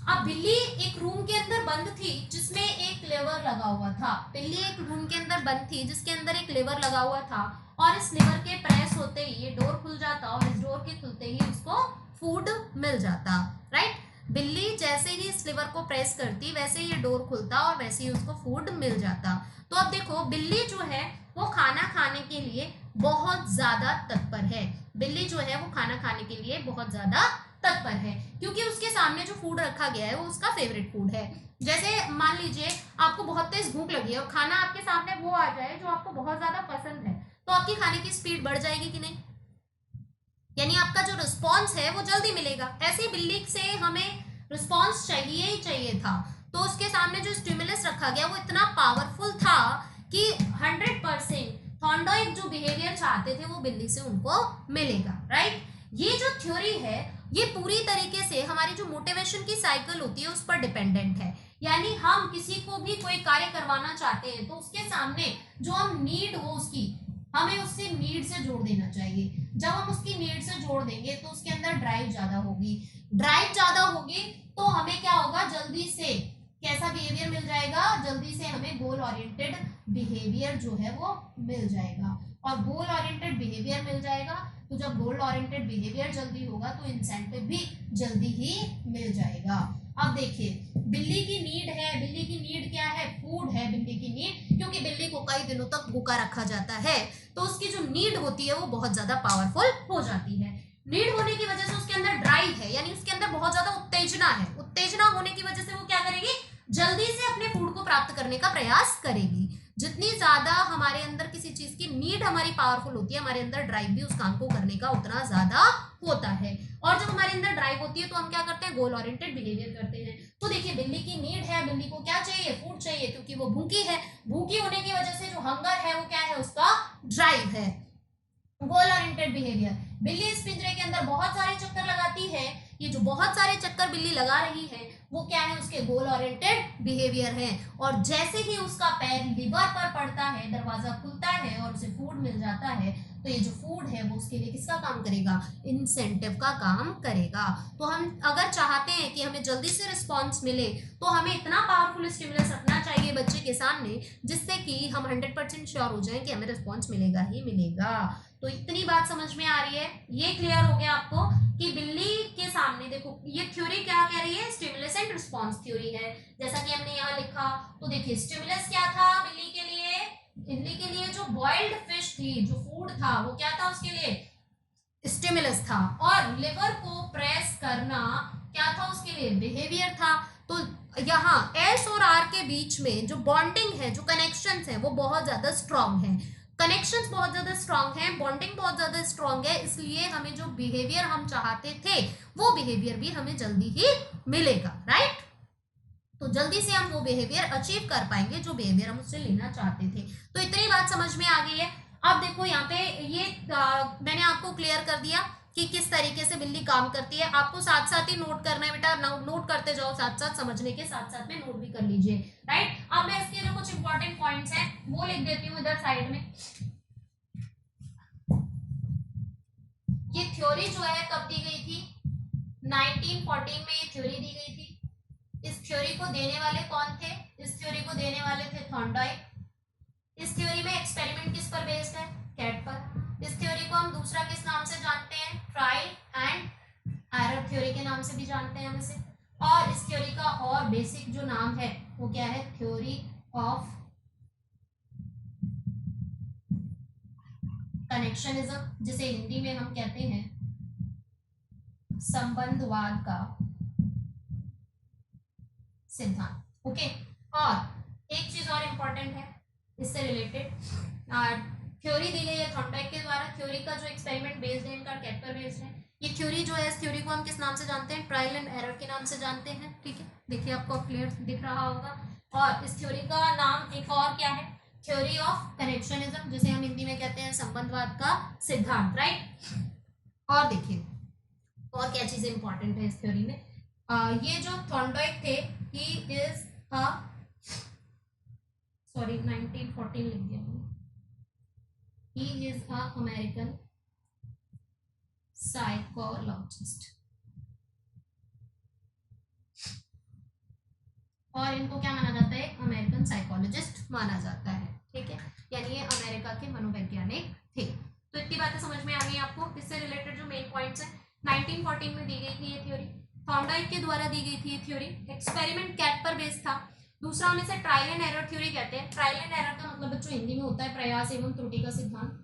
अब बिल्ली एक रूम के अंदर बंद थी जिसमें एक लेवर लगा हुआ था। बिल्ली एक रूम के अंदर बंद थी जिसके अंदर एक लेवर लगा हुआ था, और इस लेवर के प्रेस होते ही ये डोर खुल जाता, और इस डोर के खुलते ही उसको फूड मिल जाता, राइट। बिल्ली जैसे ही इस लेवर को प्रेस करती वैसे ही ये डोर खुलता और वैसे ही उसको फूड मिल जाता। तो अब देखो बिल्ली जो है वो खाना खाने के लिए बहुत ज्यादा तत्पर है। बिल्ली जो है वो खाना खाने के लिए बहुत ज्यादा तत्पर है, क्योंकि उसके सामने जो फूड रखा गया है वो उसका फेवरेट फूड है। जैसे मान लीजिए आपको बहुत तेज भूख लगी है और खाना आपके सामने वो आ जाए जो आपको बहुत ज्यादा पसंद है, तो आपकी खाने की स्पीड बढ़ जाएगी कि नहीं, यानी आपका जो रिस्पॉन्स है वो जल्दी मिलेगा। ऐसे बिल्ली से हमें रिस्पॉन्स चाहिए ही चाहिए था, तो उसके सामने जो स्टिमुलस रखा गया वो इतना पावरफुल था कि 100% थॉर्नडाइक जो बिहेवियर चाहते थे वो बिल्ली से उनको मिलेगा, राइट। ये जो थ्योरी है ये पूरी तरीके से हमारी जो मोटिवेशन की साइकिल होती है उस पर डिपेंडेंट है। यानी हम किसी को भी कोई कार्य करवाना चाहते हैं तो उसके सामने जो हम नीड हो उसकी, हमें उससे नीड से जोड़ देना चाहिए। जब हम उसकी नीड से जोड़ देंगे तो उसके अंदर ड्राइव ज्यादा होगी। ड्राइव ज्यादा होगी तो हमें क्या होगा, जल्दी से कैसा बिहेवियर मिल जाएगा, जल्दी से हमें गोल ओरिएंटेड बिहेवियर जो है वो मिल जाएगा। और गोल ओरिएंटेड बिहेवियर मिल जाएगा तो जब गोल ओरिएंटेड बिहेवियर जल्दी होगा तो इंसेंटिव भी जल्दी ही मिल जाएगा। अब देखिए बिल्ली की नीड है, बिल्ली की नीड क्या है, फूड है बिल्ली की नीड, क्योंकि बिल्ली को कई दिनों तक भूखा रखा जाता है तो उसकी जो नीड होती है वो बहुत ज्यादा पावरफुल हो जाती है। नीड होने की वजह से उसके अंदर ड्राइव है, यानी उसके अंदर बहुत ज्यादा उत्तेजना है। उत्तेजना होने की वजह से वो क्या करेगी, जल्दी से अपने फूड को प्राप्त करने का प्रयास करेगी। जितनी ज्यादा हमारे अंदर किसी चीज की नीड हमारी पावरफुल होती है, हमारे अंदर ड्राइव भी उस काम को करने का उतना ज्यादा होता है। और जब हमारे अंदर ड्राइव होती है तो हम क्या करते हैं, गोल ओरिएंटेड बिहेवियर करते हैं। तो देखिए बिल्ली की नीड है, बिल्ली को क्या चाहिए, फूड चाहिए, क्योंकि वो भूखी है। भूखी होने की वजह से जो हंगर है वो क्या है, उसका ड्राइव है, गोल ओरिएंटेड बिहेवियर। बिल्ली इस पिंजरे के अंदर बहुत सारे चक्कर लगाती है। ये जो बहुत सारे चक्कर बिल्ली लगा रही है वो क्या है, उसके गोल ओरिएंटेड बिहेवियर है। और जैसे ही उसका पैर लीवर पर पड़ता है, दरवाजा खुलता है और उसे फूड मिल जाता है, तो ये जो फूड है वो उसके लिए किसका काम करेगा, इंसेंटिव का काम करेगा। तो हम अगर चाहते हैं कि हमें जल्दी से रिस्पॉन्स मिले तो हमें इतना पावरफुल स्टिमुलस रखना चाहिए बच्चे के सामने जिससे कि हम 100% श्योर हो जाएं कि हमें रिस्पॉन्स मिलेगा ही मिलेगा। तो इतनी बात समझ में आ रही है, ये क्लियर हो गया आपको कि बिल्ली के सामने देखो ये थ्योरी क्या कह रही है, स्टिमुलस एंड रिस्पॉन्स थ्योरी है। जैसा कि हमने यहाँ लिखा, तो देखिए स्टिमुलस क्या था बिल्ली के लिए, बिल्ली के लिए जो बॉइल्ड फिश थी, जो फूड था वो क्या था उसके लिए, स्टिमुलस था। और लिवर को प्रेस करना क्या था उसके लिए, बिहेवियर था। तो यहाँ एस और आर के बीच में जो बॉन्डिंग है, जो कनेक्शंस है वो बहुत ज्यादा स्ट्रांग है। कनेक्शंस बहुत ज्यादा स्ट्रांग है, बॉन्डिंग बहुत ज्यादा स्ट्रांग है, इसलिए हमें जो बिहेवियर हम चाहते थे वो बिहेवियर भी हमें जल्दी ही मिलेगा, राइट। तो जल्दी से हम वो बिहेवियर अचीव कर पाएंगे जो बिहेवियर हम उससे लेना चाहते थे। तो इतनी बात समझ में आ गई है। अब देखो यहाँ पे ये मैंने आपको क्लियर कर दिया कि किस तरीके से बिल्ली काम करती है। आपको साथ साथ ही नोट करना है बेटा, नोट करते जाओ, साथ साथ समझने के साथ साथ में नोट भी कर लीजिए, राइट। अब मैं इसके जो कुछ इंपॉर्टेंट पॉइंट्स हैं वो लिख देती हूँ इधर साइड में। ये थ्योरी जो है कब दी गई थी, 1914 में ये थ्योरी दी गई थी। इस थ्योरी को देने वाले कौन थे, इस थ्योरी को देने वाले थे थॉर्नडाइक। इस थ्योरी में एक्सपेरिमेंट किस पर बेस्ड है, कैट पर। इस थ्योरी को हम दूसरा किस नाम से जानते हैं, ट्रायल एंड एरर थ्योरी के नाम से भी जानते हैं हम इसे। और इस थ्योरी का और बेसिक जो नाम है वो क्या है, थ्योरी ऑफ कनेक्शनिज्म, जिसे हिंदी में हम कहते हैं संबंधवाद का सिद्धांत। ओके। और एक चीज और इंपॉर्टेंट है इससे रिलेटेड, थ्योरी दी गई है थॉर्नडाइक के द्वारा। थ्योरी का जो एक्सपेरिमेंट बेस्ड है, इनका कैट पर बेस्ड है। ये थ्योरी जो है, इस थ्योरी को हम किस नाम से जानते हैं, ट्रायल एंड एरर के नाम से जानते हैं, ठीक है। देखिए आपको क्लियर दिख रहा होगा। और इस थ्योरी का नाम एक और क्या है, थ्योरी ऑफ कनेक्शनिज्म, जिसे हम हिंदी में कहते हैं संबंधवाद का सिद्धांत, राइट। और देखिए और क्या चीजें इंपॉर्टेंट है इस थ्योरी में, ये जो थॉर्नडाइक थे, ही इज अ, सॉरी 1914 लिख दिया मैंने, he is a American psychologist, और इनको क्या माना जाता है, अमेरिकन साइकोलॉजिस्ट माना जाता है, ठीक है, यानी ये अमेरिका के मनोवैज्ञानिक थे। तो इतनी बातें समझ में आ गई आपको, इससे रिलेटेड जो मेन पॉइंट्स हैं, 1914 में दी गई थी ये थ्योरी, थॉर्नडाइक के द्वारा दी गई थी ये थ्योरी, एक्सपेरिमेंट कैट पर बेस्ड था। दूसरा हम इसे ट्रायल एंड एरर थ्योरी कहते हैं। ट्रायल एंड एरर का मतलब बच्चों हिंदी में होता है प्रयास एवं त्रुटि का सिद्धांत,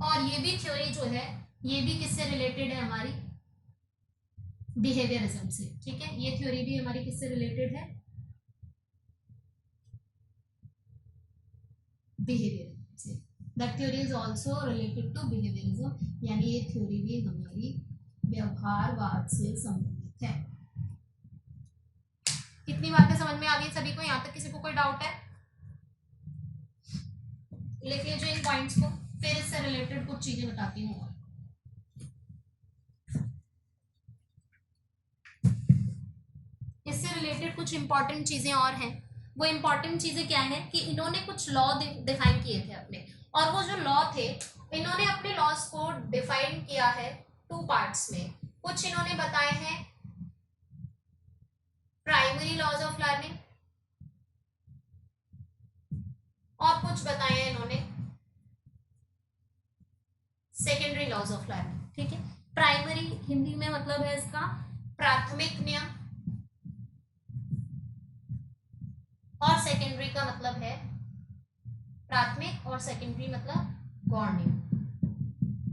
और ये भी थ्योरी जो है ये भी किससे रिलेटेड है, हमारी बिहेवियरिज्म से, ठीक है, ये थ्योरी भी हमारी किससे रिलेटेड है, बिहेवियरिज्म से। That theory is also related to behaviourism, यानी ये थ्योरी भी हमारी व्यवहारवाद से संबंधित है। कितनी बातें समझ में आ गई सभी को, यहाँ तक किसी को कोई डाउट है, लिख लीजिए इन पॉइंट्स को, फिर इससे रिलेटेड कुछ चीजें बताती हूँ। इससे रिलेटेड कुछ इंपॉर्टेंट चीजें और हैं। वो इंपॉर्टेंट चीजें क्या है कि इन्होंने कुछ लॉ डिफाइन किए थे अपने, और वो जो लॉ थे इन्होंने अपने लॉस को डिफाइन किया है टू पार्ट्स में। कुछ इन्होंने बताए हैं प्राइमरी लॉज ऑफ लर्निंग, और कुछ बताए हैं इन्होंने सेकेंडरी लॉज ऑफ लर्निंग, ठीक है। प्राइमरी हिंदी में मतलब है इसका प्राथमिक नियम, और सेकेंडरी का मतलब है प्राथमिक और सेकेंडरी मतलब गौण नियम।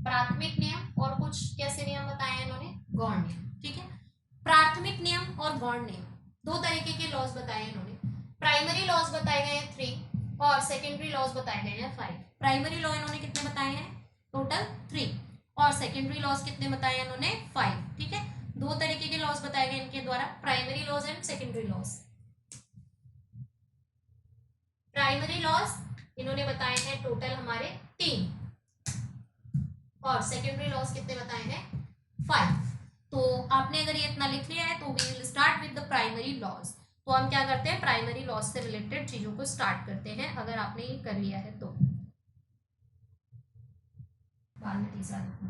प्राथमिक नियम और कुछ कैसे नियम बताए इन्होंने, गौण नियम, ठीक है। प्राथमिक नियम और गौण नियम दो तरीके के लॉज बताए इन्होंने। प्राइमरी लॉज बताए गए हैं 3 और सेकेंडरी लॉज बताए गए हैं 5। प्राइमरी लॉ इन्होंने कितने बताए हैं, टोटल 3, और सेकेंडरी लॉज कितने बताए हैं इन्होंने, 5, ठीक है। दो तरीके के लॉज बताए गए इनके द्वारा, primary laws and secondary laws. Primary laws इन्होंने बताए हैं टोटल हमारे 3, और सेकेंडरी लॉज कितने बताए हैं, 5। तो आपने अगर ये इतना लिख लिया है तो we will start with the primary laws. तो हम क्या करते हैं, प्राइमरी लॉज से रिलेटेड चीजों को स्टार्ट करते हैं, अगर आपने ये कर लिया है तो। बाद में तीसरा देखना,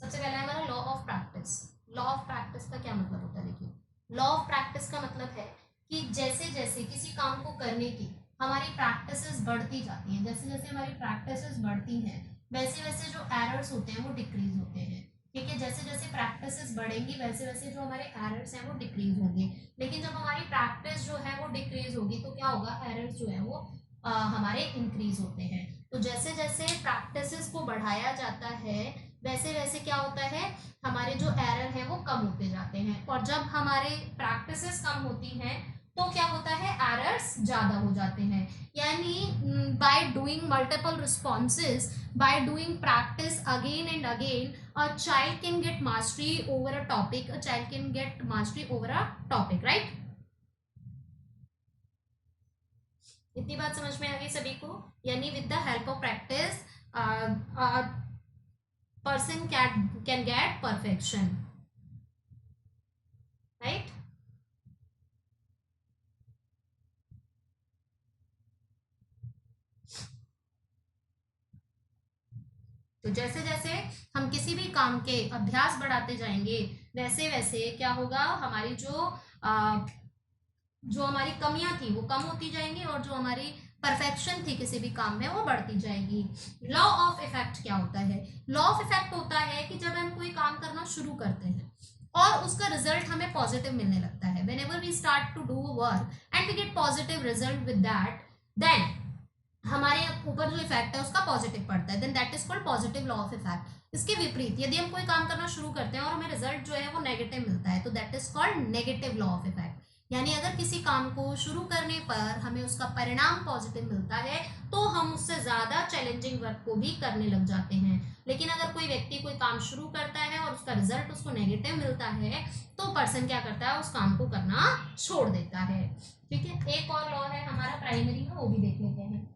सबसे पहला है हमारा law of practice. Law of practice का क्या मतलब होता है, देखिए, लॉ ऑफ प्रैक्टिस का मतलब है कि जैसे जैसे किसी काम को करने की हमारी प्रैक्टिसेस बढ़ती जाती हैं, जैसे जैसे हमारी प्रैक्टिसेस बढ़ती हैं वैसे वैसे जो एरर्स होते हैं वो डिक्रीज होते हैं, ठीक है। जैसे जैसे प्रैक्टिसेस बढ़ेंगी वैसे वैसे जो हमारे एरर्स हैं वो डिक्रीज होंगे। लेकिन जब हमारी प्रैक्टिस जो है वो डिक्रीज होगी तो क्या होगा, एरर्स जो है वो हमारे इंक्रीज होते हैं। तो जैसे जैसे प्रैक्टिसेस को बढ़ाया जाता है वैसे वैसे क्या होता है, हमारे जो एरर है वो कम होते जाते हैं, और जब हमारे प्रैक्टिसेस कम होती हैं तो क्या होता है, एरर्स ज्यादा हो जाते हैं। यानी by doing multiple responses, by doing practice again and again, a child can get mastery over a topic, a child can get mastery over a topic, right. इतनी बात समझ में आ गई सभी को, यानी with the help of practice person can get perfection, right। तो जैसे जैसे हम किसी भी काम के अभ्यास बढ़ाते जाएंगे वैसे वैसे क्या होगा, हमारी जो हमारी कमियां थी वो कम होती जाएंगी, और जो हमारी परफेक्शन थी किसी भी काम में वो बढ़ती जाएगी। लॉ ऑफ इफेक्ट क्या होता है, लॉ ऑफ इफेक्ट होता है कि जब हम कोई काम करना शुरू करते हैं और उसका रिजल्ट हमें पॉजिटिव मिलने लगता है, whenever we start to do work and we get positive result with that, then हमारे ऊपर जो इफेक्ट है उसका पॉजिटिव पड़ता है, then that is called positive law of effect. इसके विपरीत यदि हम कोई काम करना शुरू करते हैं और हमें रिजल्ट जो है वो नेगेटिव मिलता है तो that is called negative law of effect. यानी अगर किसी काम को शुरू करने पर हमें उसका परिणाम पॉजिटिव मिलता है तो हम उससे ज्यादा चैलेंजिंग वर्क को भी करने लग जाते हैं। लेकिन अगर कोई व्यक्ति कोई काम शुरू करता है और उसका रिजल्ट उसको नेगेटिव मिलता है तो पर्सन क्या करता है, उस काम को करना छोड़ देता है, ठीक है। एक और लॉ है हमारा प्राइमरी में, वो भी देख लेते हैं।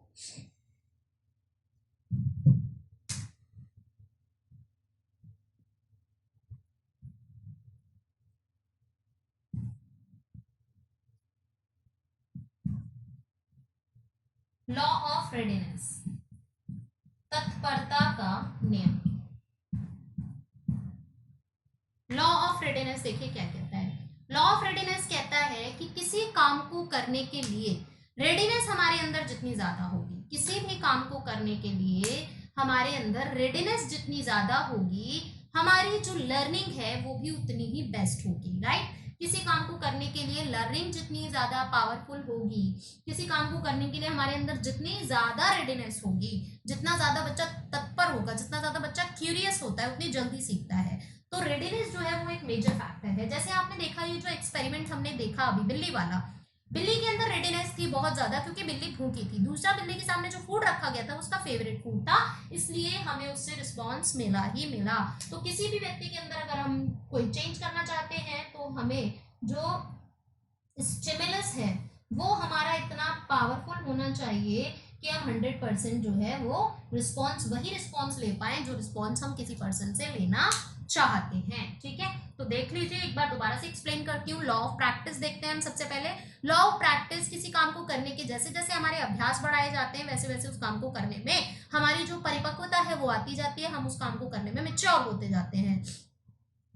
लॉ ऑफ रेडीनेस, तत्परता का नियम। लॉ ऑफ रेडीनेस देखिए क्या कहता है। लॉ ऑफ रेडीनेस कहता है कि किसी काम को करने के लिए रेडीनेस हमारे अंदर जितनी ज्यादा होगी, किसी भी काम को करने के लिए हमारे अंदर रेडीनेस जितनी ज्यादा होगी, हमारी जो लर्निंग है वो भी उतनी ही बेस्ट होगी, राइट। किसी काम को करने के लिए लर्निंग जितनी ज्यादा पावरफुल होगी, किसी काम को करने के लिए हमारे अंदर जितनी ज्यादा रेडीनेस होगी, जितना ज्यादा बच्चा तत्पर होगा, जितना ज्यादा बच्चा क्यूरियस होता है, उतनी जल्दी सीखता है। तो रेडीनेस जो है वो एक मेजर फैक्टर है। जैसे आपने देखा ये जो एक्सपेरिमेंट हमने देखा अभी बिल्ली वाला, बिल्ली के अंदर रेडीनेस थी बहुत ज्यादा क्योंकि बिल्ली भूखी थी। दूसरा, बिल्ली के सामने जो फूड रखा गया था उसका फेवरेट फूड था, इसलिए हमें उससे रिस्पॉन्स मिला ही मिला। तो किसी भी व्यक्ति के अंदर अगर हम कोई चेंज करना चाहते हैं तो हमें जो स्टिमुलस है वो हमारा इतना पावरफुल होना चाहिए कि हम 100% जो है वो रिस्पॉन्स, वही रिस्पॉन्स ले पाए जो रिस्पॉन्स हम किसी पर्सन से लेना चाहते हैं, ठीक है। तो देख लीजिए, एक बार दोबारा से एक्सप्लेन करती हूँ। लॉ ऑफ प्रैक्टिस देखते हैं हम सबसे पहले। लॉ ऑफ प्रैक्टिस, किसी काम को करने के जैसे जैसे हमारे अभ्यास बढ़ाए जाते हैं वैसे वैसे उस काम को करने में हमारी जो परिपक्वता है वो आती जाती है, हम उस काम को करने में मैच्योर होते जाते हैं,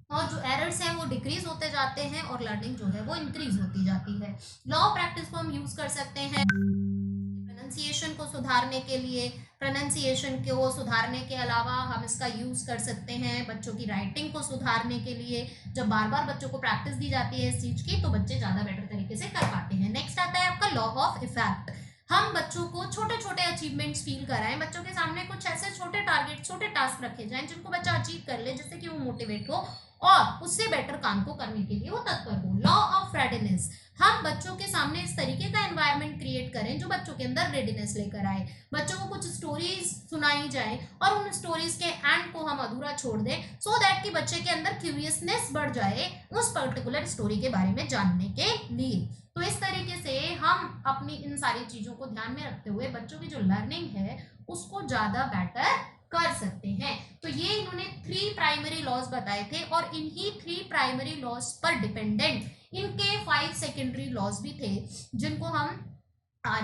और जो एरर्स हैं वो डिक्रीज होते जाते हैं और लर्निंग जो है वो इंक्रीज होती जाती है। लॉ ऑफ प्रैक्टिस को हम यूज कर सकते हैं प्रोनाउंसिएशन को सुधारने के लिए। प्रोनाउंसिएशन को सुधारने के अलावा हम इसका यूज कर सकते हैं बच्चों की राइटिंग को सुधारने के लिए। जब बार बार बच्चों को प्रैक्टिस दी जाती है इस चीज की तो बच्चे ज्यादा बेटर तरीके से कर पाते हैं। नेक्स्ट आता है आपका लॉ ऑफ इफेक्ट। हम बच्चों को छोटे छोटे अचीवमेंट्स फील कराएं, बच्चों के सामने कुछ ऐसे छोटे टारगेट, छोटे टास्क रखे जाएं जिनको बच्चा अचीव कर ले, जिससे कि वो मोटिवेट हो और उससे बेटर काम को करने के लिए वो तत्पर हो। लॉ ऑफ रेडीनेस, हम बच्चों के सामने इस तरीके का एनवायरनमेंट क्रिएट करें जो बच्चों के अंदर रेडीनेस लेकर आए। बच्चों को कुछ स्टोरीज सुनाई जाए और उन स्टोरीज के एंड को हम अधूरा छोड़ दें, सो दैट कि बच्चे के अंदर क्यूरियसनेस बढ़ जाए उस पर्टिकुलर स्टोरी के बारे में जानने के लिए। तो इस तरीके से हम अपनी इन सारी चीजों को ध्यान में रखते हुए बच्चों की जो लर्निंग है उसको ज्यादा बेटर कर सकते हैं। तो ये इन्होंने 3 प्राइमरी लॉज बताए थे और इन्हीं 3 प्राइमरी लॉज पर डिपेंडेंट इनके 5 सेकेंडरी लॉज भी थे जिनको हम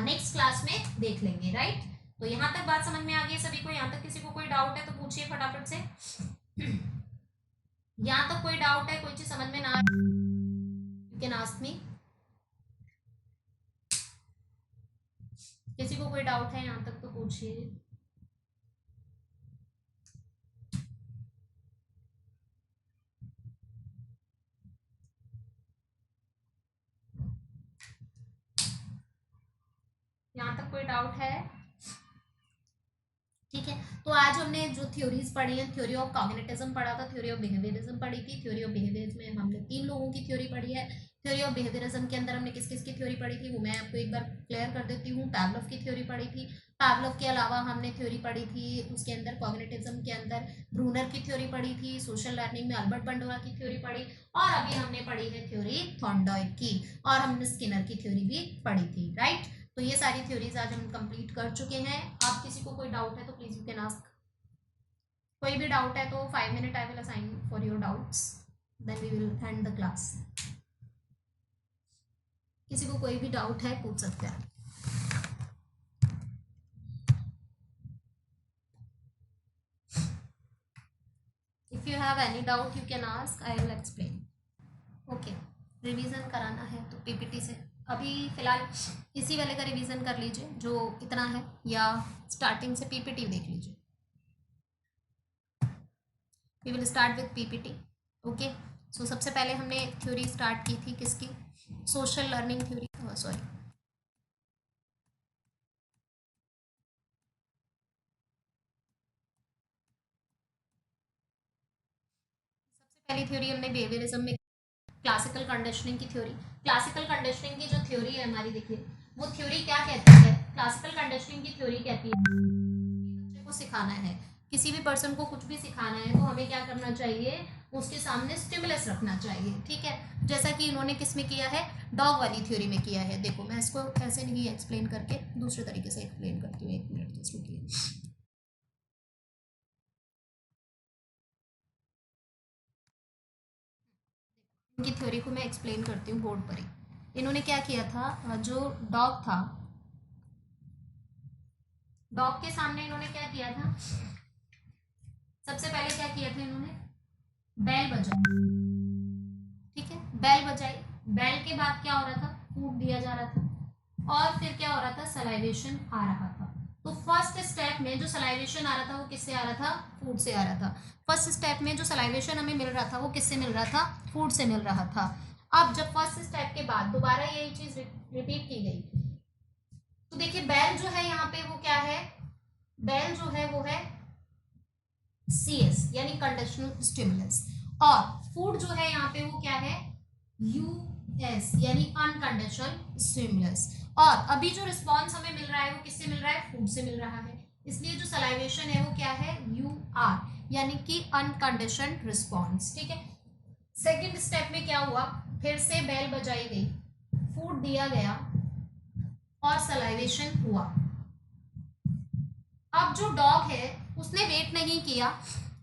नेक्स्ट क्लास में देख लेंगे, राइट। तो यहाँ तक बात समझ में आ गई सभी को? यहाँ तक किसी को कोई डाउट है तो पूछिए फटाफट से। यहाँ तक कोई डाउट है, कोई चीज समझ में ना आ रही, यू कैन आस्क मी। किसी को कोई डाउट है यहाँ तक तो पूछिए। यहाँ तक कोई डाउट है? ठीक है, तो आज हमने जो थ्योरीज पढ़ी हैं, थ्योरी ऑफ कॉग्निटिज्म पढ़ा था, थ्योरी ऑफ बिहेवियरिज्म पढ़ी थी। थ्योरी ऑफ बिहेवियरिज्म में हमने 3 लोगों की थ्योरी पढ़ी है। थ्योरी ऑफ बिहेवियरिज्म के अंदर हमने किस किस की थ्योरी पढ़ी थी वो मैं आपको एक बार क्लियर कर देती हूँ। पैवलोव की थ्योरी पढ़ी थी। पैवलोव के अलावा हमने थ्योरी पढ़ी थी उसके अंदर कॉग्निटिज्म के अंदर ब्रूनर की थ्योरी पढ़ी थी। सोशल लर्निंग में अल्बर्ट बंडोरा की थ्योरी पढ़ी और अभी हमने पढ़ी है थ्योरी थॉर्नडॉइक की, और हमने स्किनर की थ्योरी भी पढ़ी थी, राइट। तो ये सारी थ्योरीज आज हम कंप्लीट कर चुके हैं। आप किसी को कोई डाउट है तो प्लीज यू कैन आस्क। कोई भी डाउट है तो 5 minute I will assign for your doubts, then we will end the class. किसी को कोई भी डाउट है पूछ सकते हैं। If you have any doubt you can ask, I will explain. Okay, revision कराना है तो पीपीटी से अभी फिलहाल इसी वाले का रिवीजन कर लीजिए जो इतना है, या स्टार्टिंग से पीपीटी देख लीजिए। We will start with PPT. Okay, so सबसे पहले हमने थ्योरी स्टार्ट की थी किसकी? सोशल लर्निंग थ्योरी, सॉरी सबसे पहली थ्योरी हमने बिहेवियरिज्म में क्लासिकल कंडीशनिंग की थ्योरी। क्लासिकल कंडीशनिंग की जो थ्योरी है हमारी, देखिए वो थ्योरी क्या कहती है। क्लासिकल कंडीशनिंग की थ्योरी कहती है बच्चे को सिखाना है, किसी भी पर्सन को कुछ भी सिखाना है तो हमें क्या करना चाहिए, उसके सामने स्टिमुलस रखना चाहिए, ठीक है। जैसा कि इन्होंने किस में किया है, डॉग वाली थ्योरी में किया है। देखो मैं इसको ऐसे नहीं एक्सप्लेन करके दूसरे तरीके से एक्सप्लेन करती हूँ, 1 मिनट जस्ट रुकिए। इनकी थ्योरी को मैं एक्सप्लेन करती हूँ बोर्ड पर ही। इन्होंने क्या किया था, जो डॉग था डॉग के सामने इन्होंने क्या किया था, सबसे पहले क्या किया था इन्होंने, बेल बजाई, ठीक है, बेल बजाई। बेल के बाद क्या हो रहा था, फूड दिया जा रहा था, और फिर क्या हो रहा था, सलाइवेशन आ रहा था। तो फर्स्ट स्टेप में जो सलाइवेशन आ रहा था वो किससे आ रहा था, फूड से आ रहा था। फर्स्ट स्टेप में जो सलाइवेशन हमें मिल रहा था वो किससे मिल रहा था, फूड से मिल रहा था। अब जब फर्स्ट स्टेप के बाद दोबारा यही चीज रिपीट की गई, तो देखिए बेल जो है यहाँ पे वो क्या है, बेल जो है वो है CS यानी कंडीशनल स्टिमुलस, और फूड जो है यहाँ पे वो क्या है, US यानी अनकंडीशनल स्टिमुलस। और अभी जो रिस्पॉन्स हमें मिल रहा है वो किससे मिल रहा है, फूड से मिल रहा है, इसलिए जो सलाइवेशन है वो क्या है, UR यानी कि अनकंडीशनड रिस्पॉन्स, ठीक है। सेकेंड स्टेप में क्या हुआ, फिर से बेल बजाई गई, फूड दिया गया और सलाइवेशन हुआ। अब जो डॉग है उसने वेट नहीं किया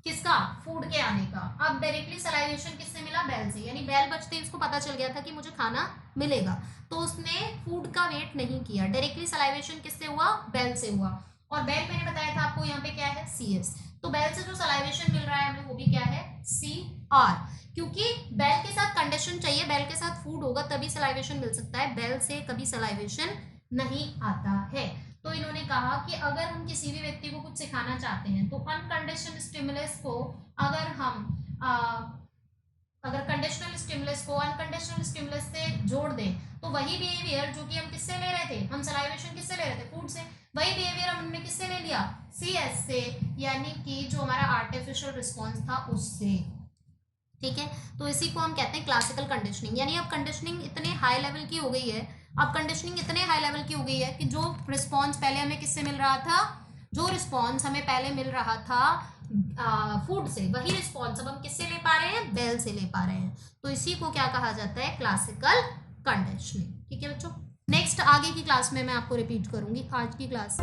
किसका, फूड के आने का, अब डायरेक्टली सलाइवेशन किससे मिला, बेल से, यानी बेल बजते ही उसको पता चल गया था कि मुझे खाना मिलेगा, तो उसने फूड का वेट नहीं किया, डायरेक्टली सलाइवेशन किससे हुआ, बेल से हुआ। और बेल मैंने बताया था आपको यहाँ पे क्या है, CS, तो बेल से जो सलाइवेशन मिल रहा है हमें वो भी क्या है, CR, क्योंकि बेल के साथ कंडीशन चाहिए, बेल के साथ फूड होगा तभी सलाइवेशन मिल सकता है, बेल से कभी सलाइवेशन नहीं आता है। तो इन्होंने कहा कि अगर हम किसी भी व्यक्ति को कुछ सिखाना चाहते हैं तो अनकंडीशनल स्टिमुलस को अगर हम अगर कंडीशनल स्टिमुलस को अनकंडीशनल स्टिमुलस से जोड़ दें तो वही बिहेवियर जो कि हम किससे ले रहे थे, हम सलाइवेशन किससे ले रहे थे, फूड से, वही बिहेवियर हमने किससे ले लिया, CS से, यानी कि जो हमारा आर्टिफिशियल रिस्पॉन्स था उससे, ठीक है। तो इसी को हम कहते हैं क्लासिकल कंडीशनिंग, यानी अब कंडीशनिंग इतने हाई लेवल की हो गई है, अब कंडीशनिंग इतने हाई लेवल की हो गई है कि जो रिस्पॉन्स पहले हमें किससे मिल रहा था, जो रिस्पॉन्स हमें पहले मिल रहा था फूड से, वही रिस्पॉन्स अब हम किससे ले पा रहे हैं, बेल से ले पा रहे हैं। तो इसी को क्या कहा जाता है, क्लासिकल कंडीशनिंग, ठीक है बच्चों। नेक्स्ट आगे की क्लास में मैं आपको रिपीट करूंगी आज की क्लास।